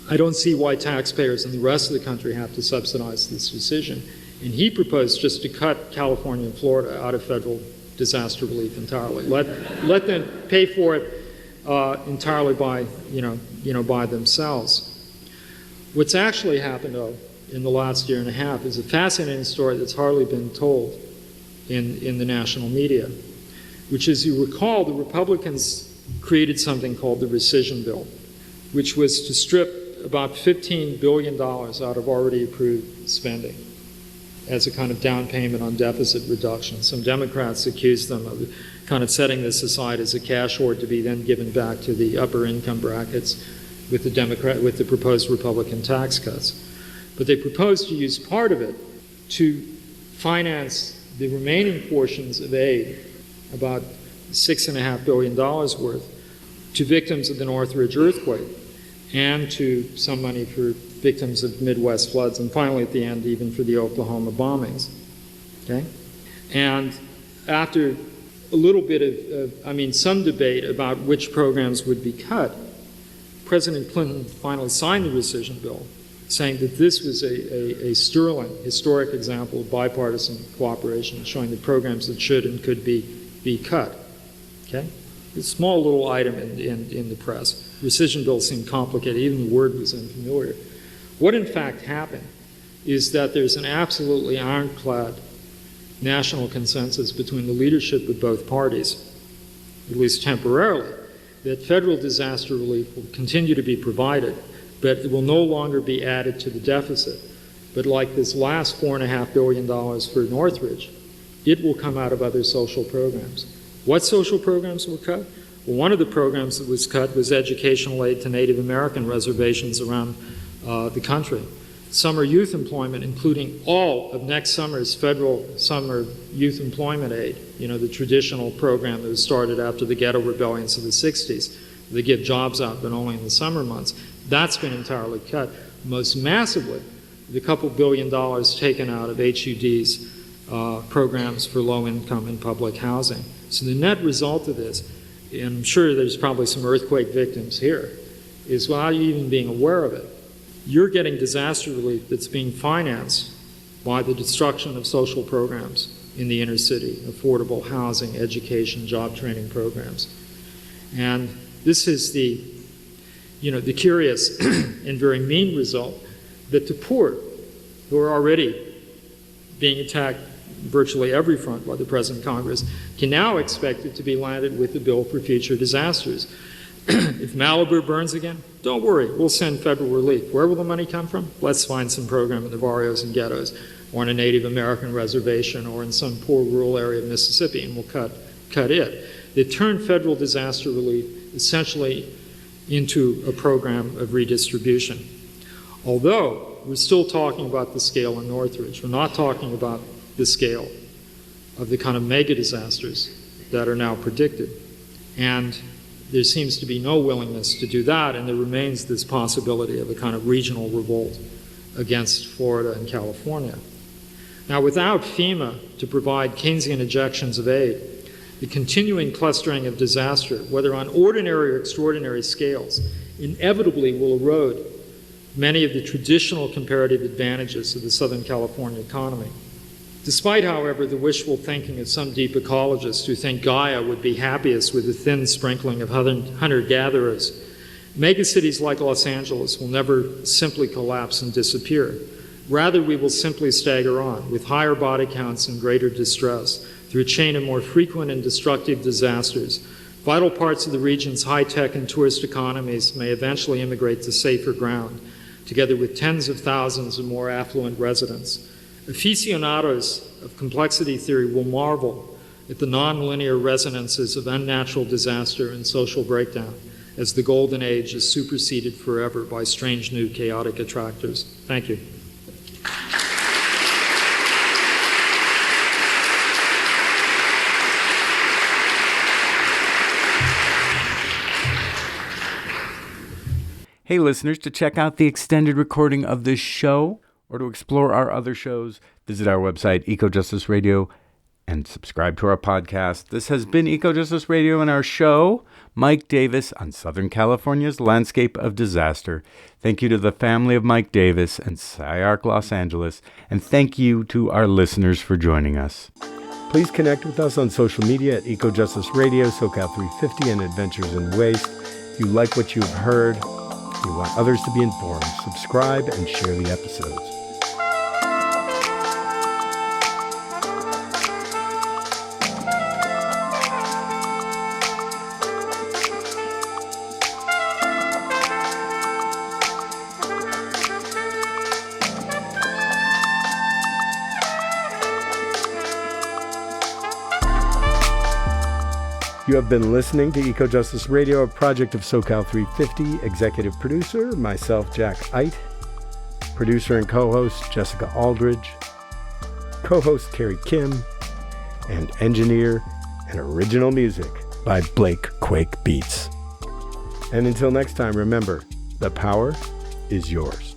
[SPEAKER 2] I don't see why taxpayers in the rest of the country have to subsidize this decision. And he proposed just to cut California and Florida out of federal disaster relief entirely. Let them pay for it entirely by themselves. What's actually happened, though, in the last year and a half is a fascinating story that's hardly been told in the national media, which is, you recall, the Republicans created something called the rescission bill. which was to strip about $15 billion out of already approved spending as a kind of down payment on deficit reduction. Some Democrats accused them of kind of setting this aside as a cash hoard to be then given back to the upper income brackets with the proposed Republican tax cuts. But they proposed to use part of it to finance the remaining portions of aid, about $6.5 billion worth, to victims of the Northridge earthquake and to some money for victims of Midwest floods, and finally at the end even for the Oklahoma bombings. Okay? And after a little bit of some debate about which programs would be cut, President Clinton finally signed the rescission bill, saying that this was a sterling, historic example of bipartisan cooperation, showing the programs that should and could be cut. Okay? A small little item in the press. Rescission bill seemed complicated, even the word was unfamiliar. What in fact happened is that there's an absolutely ironclad national consensus between the leadership of both parties, at least temporarily, that federal disaster relief will continue to be provided, but it will no longer be added to the deficit. But like this last $4.5 billion for Northridge, it will come out of other social programs. What social programs were cut? Well, one of the programs that was cut was educational aid to Native American reservations around the country. Summer youth employment, including all of next summer's federal summer youth employment aid, the traditional program that was started after the ghetto rebellions of the 60s. They give jobs out, but only in the summer months. That's been entirely cut. Most massively, the couple $2 billion taken out of HUD's programs for low-income and public housing. So the net result of this, and I'm sure there's probably some earthquake victims here, is without you even being aware of it, you're getting disaster relief that's being financed by the destruction of social programs in the inner city, affordable housing, education, job training programs. And this is the curious and very mean result that the poor, who are already being attacked virtually every front by the present Congress, can now expect it to be landed with the bill for future disasters. If Malibu burns again, don't worry, we'll send federal relief. Where will the money come from? Let's find some program in the barrios and ghettos, or on a Native American reservation, or in some poor rural area of Mississippi, and we'll cut it. They turned federal disaster relief essentially into a program of redistribution. Although we're still talking about the scale in Northridge, we're not talking about the scale of the kind of mega disasters that are now predicted. And there seems to be no willingness to do that, and there remains this possibility of a kind of regional revolt against Florida and California. Now, without FEMA to provide Keynesian injections of aid, the continuing clustering of disaster, whether on ordinary or extraordinary scales, inevitably will erode many of the traditional comparative advantages of the Southern California economy. Despite, however, the wishful thinking of some deep ecologists who think Gaia would be happiest with a thin sprinkling of hunter-gatherers, megacities like Los Angeles will never simply collapse and disappear. Rather, we will simply stagger on with higher body counts and greater distress through a chain of more frequent and destructive disasters. Vital parts of the region's high-tech and tourist economies may eventually immigrate to safer ground, together with tens of thousands of more affluent residents. Aficionados of complexity theory will marvel at the nonlinear resonances of unnatural disaster and social breakdown as the golden age is superseded forever by strange new chaotic attractors. Thank you.
[SPEAKER 1] Hey listeners, to check out the extended recording of this show or to explore our other shows, visit our website, Eco-Justice Radio, and subscribe to our podcast. This has been Eco-Justice Radio and our show, Mike Davis on Southern California's Landscape of Disaster. Thank you to the family of Mike Davis and SCI-Arc Los Angeles, and thank you to our listeners for joining us. Please connect with us on social media at Eco-Justice Radio, SoCal 350, and Adventures in Waste. If you like what you've heard, you want others to be informed, subscribe and share the episodes.
[SPEAKER 3] You have been listening to Eco Justice Radio, a project of SoCal 350. Executive producer, myself, Jack Eit. Producer and co-host, Jessica Aldridge. Co-host, Carrie Kim. And engineer and original music by Blake Quake Beats. And until next time, remember, the power is yours.